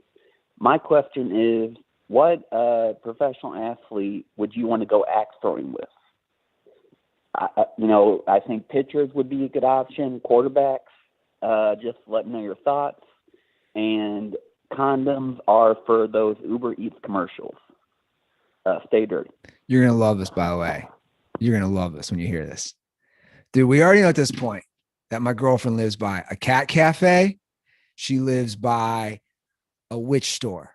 My question is, what professional athlete would you want to go axe throwing with? I think pitchers would be a good option. Quarterbacks, just let me know your thoughts. And condoms are for those Uber Eats commercials. Stay dirty. You're going to love this, by the way. You're going to love this when you hear this. Dude, we already know at this point that my girlfriend lives by a cat cafe. She lives by a witch store.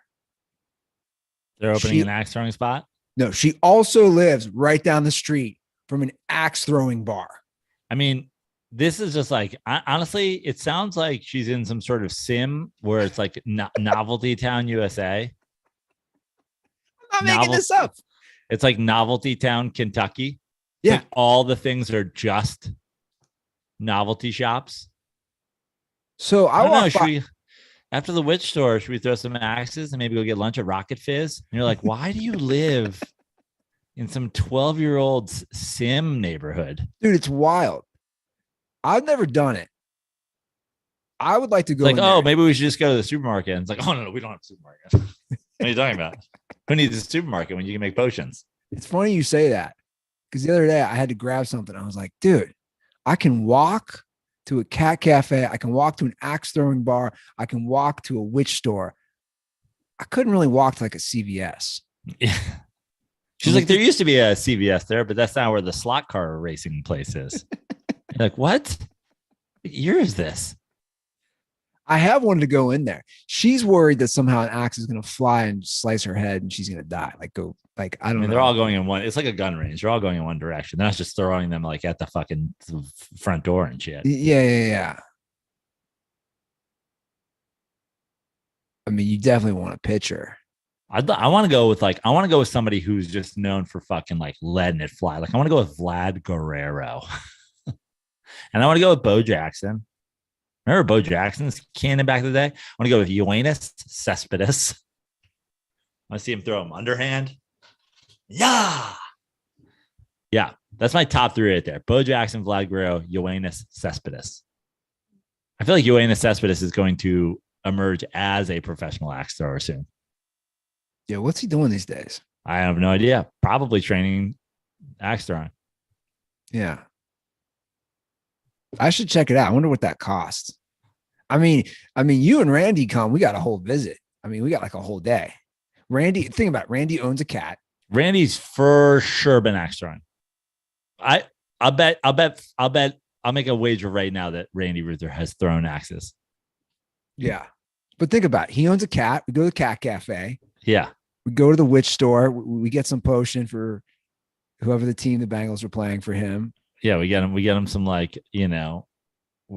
They're opening an axe throwing spot? No, she also lives right down the street from an axe throwing bar. I mean, this is just like, honestly, it sounds like she's in some sort of sim where it's like Novelty Town, USA. I'm not making this up. It's like Novelty Town, Kentucky. Yeah. Like all the things are just novelty shops. So I don't know. After the witch store, should we throw some axes and maybe go get lunch at Rocket Fizz? And you're like, why do you live in some 12-year-old's sim neighborhood? Dude, it's wild. I've never done it. I would like to go. It's like, maybe we should just go to the supermarket. And it's like, no, we don't have a supermarket. What are you talking about? Who needs a supermarket when you can make potions? It's funny you say that, because the other day I had to grab something. I was like, dude, I can walk to a cat cafe. I can walk to an axe throwing bar. I can walk to a witch store. I couldn't really walk to like a CVS. Yeah. She's like, there used to be a CVS there, but that's not where the slot car racing place is. You're like, what? What year is this? I have wanted to go in there. She's worried that somehow an axe is going to fly and slice her head and she's going to die. I don't know. They're all going in one. It's like a gun range. They're all going in one direction. They're not just throwing them like at the fucking front door and shit. Yeah. I mean, you definitely want a pitcher. I want to go with somebody who's just known for fucking like letting it fly. Like I want to go with Vlad Guerrero, and I want to go with Bo Jackson. Remember Bo Jackson's cannon back in the day? I want to go with Yoenis Cespedes. I want to see him throw him underhand. Yeah, that's my top three right there: Bo Jackson, Vlad Guerrero, Yoenis Cespedes. I feel like Yoenis Cespedes is going to emerge as a professional axe thrower soon. Yeah, what's he doing these days? I have no idea. Probably training axe throwing. Yeah. I should check it out. I wonder what that costs. I mean, you and Randy come, we got a whole visit. I mean, we got like a whole day. Randy, think about it. Randy owns a cat. Randy's for sure been axe throwing. I'll make a wager right now that Randy Ruther has thrown axes. Yeah. But think about it. He owns a cat. We go to the cat cafe. Yeah. We go to the witch store. We get some potion for whoever the team the Bengals are playing for him. Yeah, we get him some like, we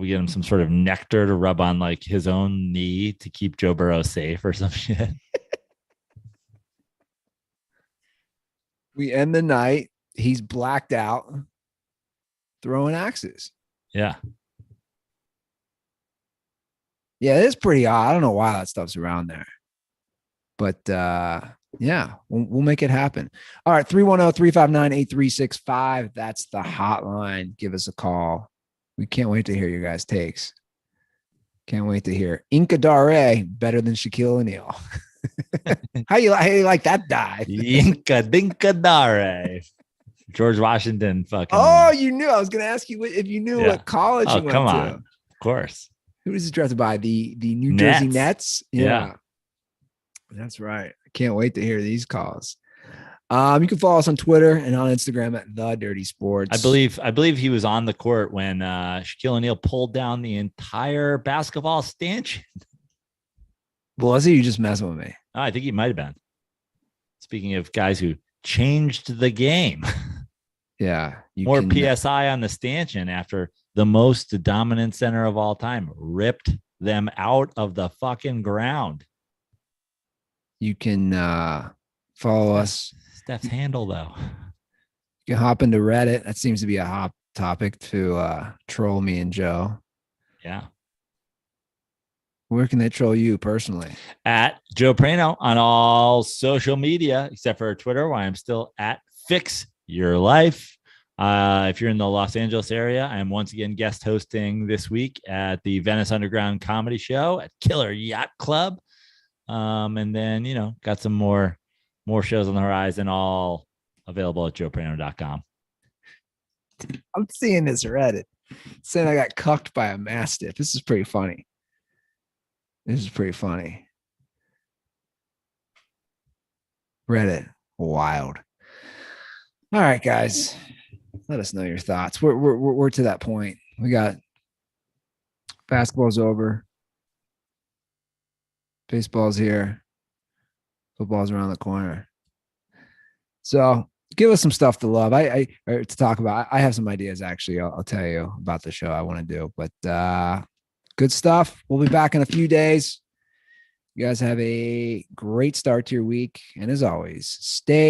get him some sort of nectar to rub on like his own knee to keep Joe Burrow safe or some shit. We end the night. He's blacked out throwing axes. Yeah. Yeah, it's pretty odd. I don't know why that stuff's around there. But yeah, we'll make it happen. All right, 310-359-8365. That's the hotline. Give us a call. We can't wait to hear your guys' takes. Can't wait to hear Inca Dare better than Shaquille O'Neal. How you like that dive? Inca Dinka Dare. George Washington fucking. Oh, you knew. I was going to ask you if you knew what college you went come to. on. Of course. Who was he drafted by? The New Jersey Nets? Yeah. That's right. I can't wait to hear these calls. You can follow us on Twitter and on Instagram at The Dirty Sports. I believe he was on the court when Shaquille O'Neal pulled down the entire basketball stanchion. Well, I see you just messing with me. Oh, I think he might have been. Speaking of guys who changed the game. Yeah. More PSI on the stanchion after the most dominant center of all time ripped them out of the fucking ground. You can follow us. Steph's handle, though. You can hop into Reddit. That seems to be a hot topic to troll me and Joe. Yeah. Where can they troll you personally? At Joe Prano on all social media, except for Twitter, where I'm still at Fix Your Life. If you're in the Los Angeles area, I am once again guest hosting this week at the Venice Underground Comedy Show at Killer Yacht Club. And then, got some more shows on the horizon, all available at joeprano.com. I'm seeing this Reddit saying I got cucked by a mastiff. This is pretty funny. Reddit, wild. All right, guys, let us know your thoughts. We're to that point. We got basketball's over, baseball's here, football's around the corner. So give us some stuff to love. I to talk about. I have some ideas actually. I'll tell you about the show I want to do. But good stuff. We'll be back in a few days. You guys have a great start to your week, and as always, stay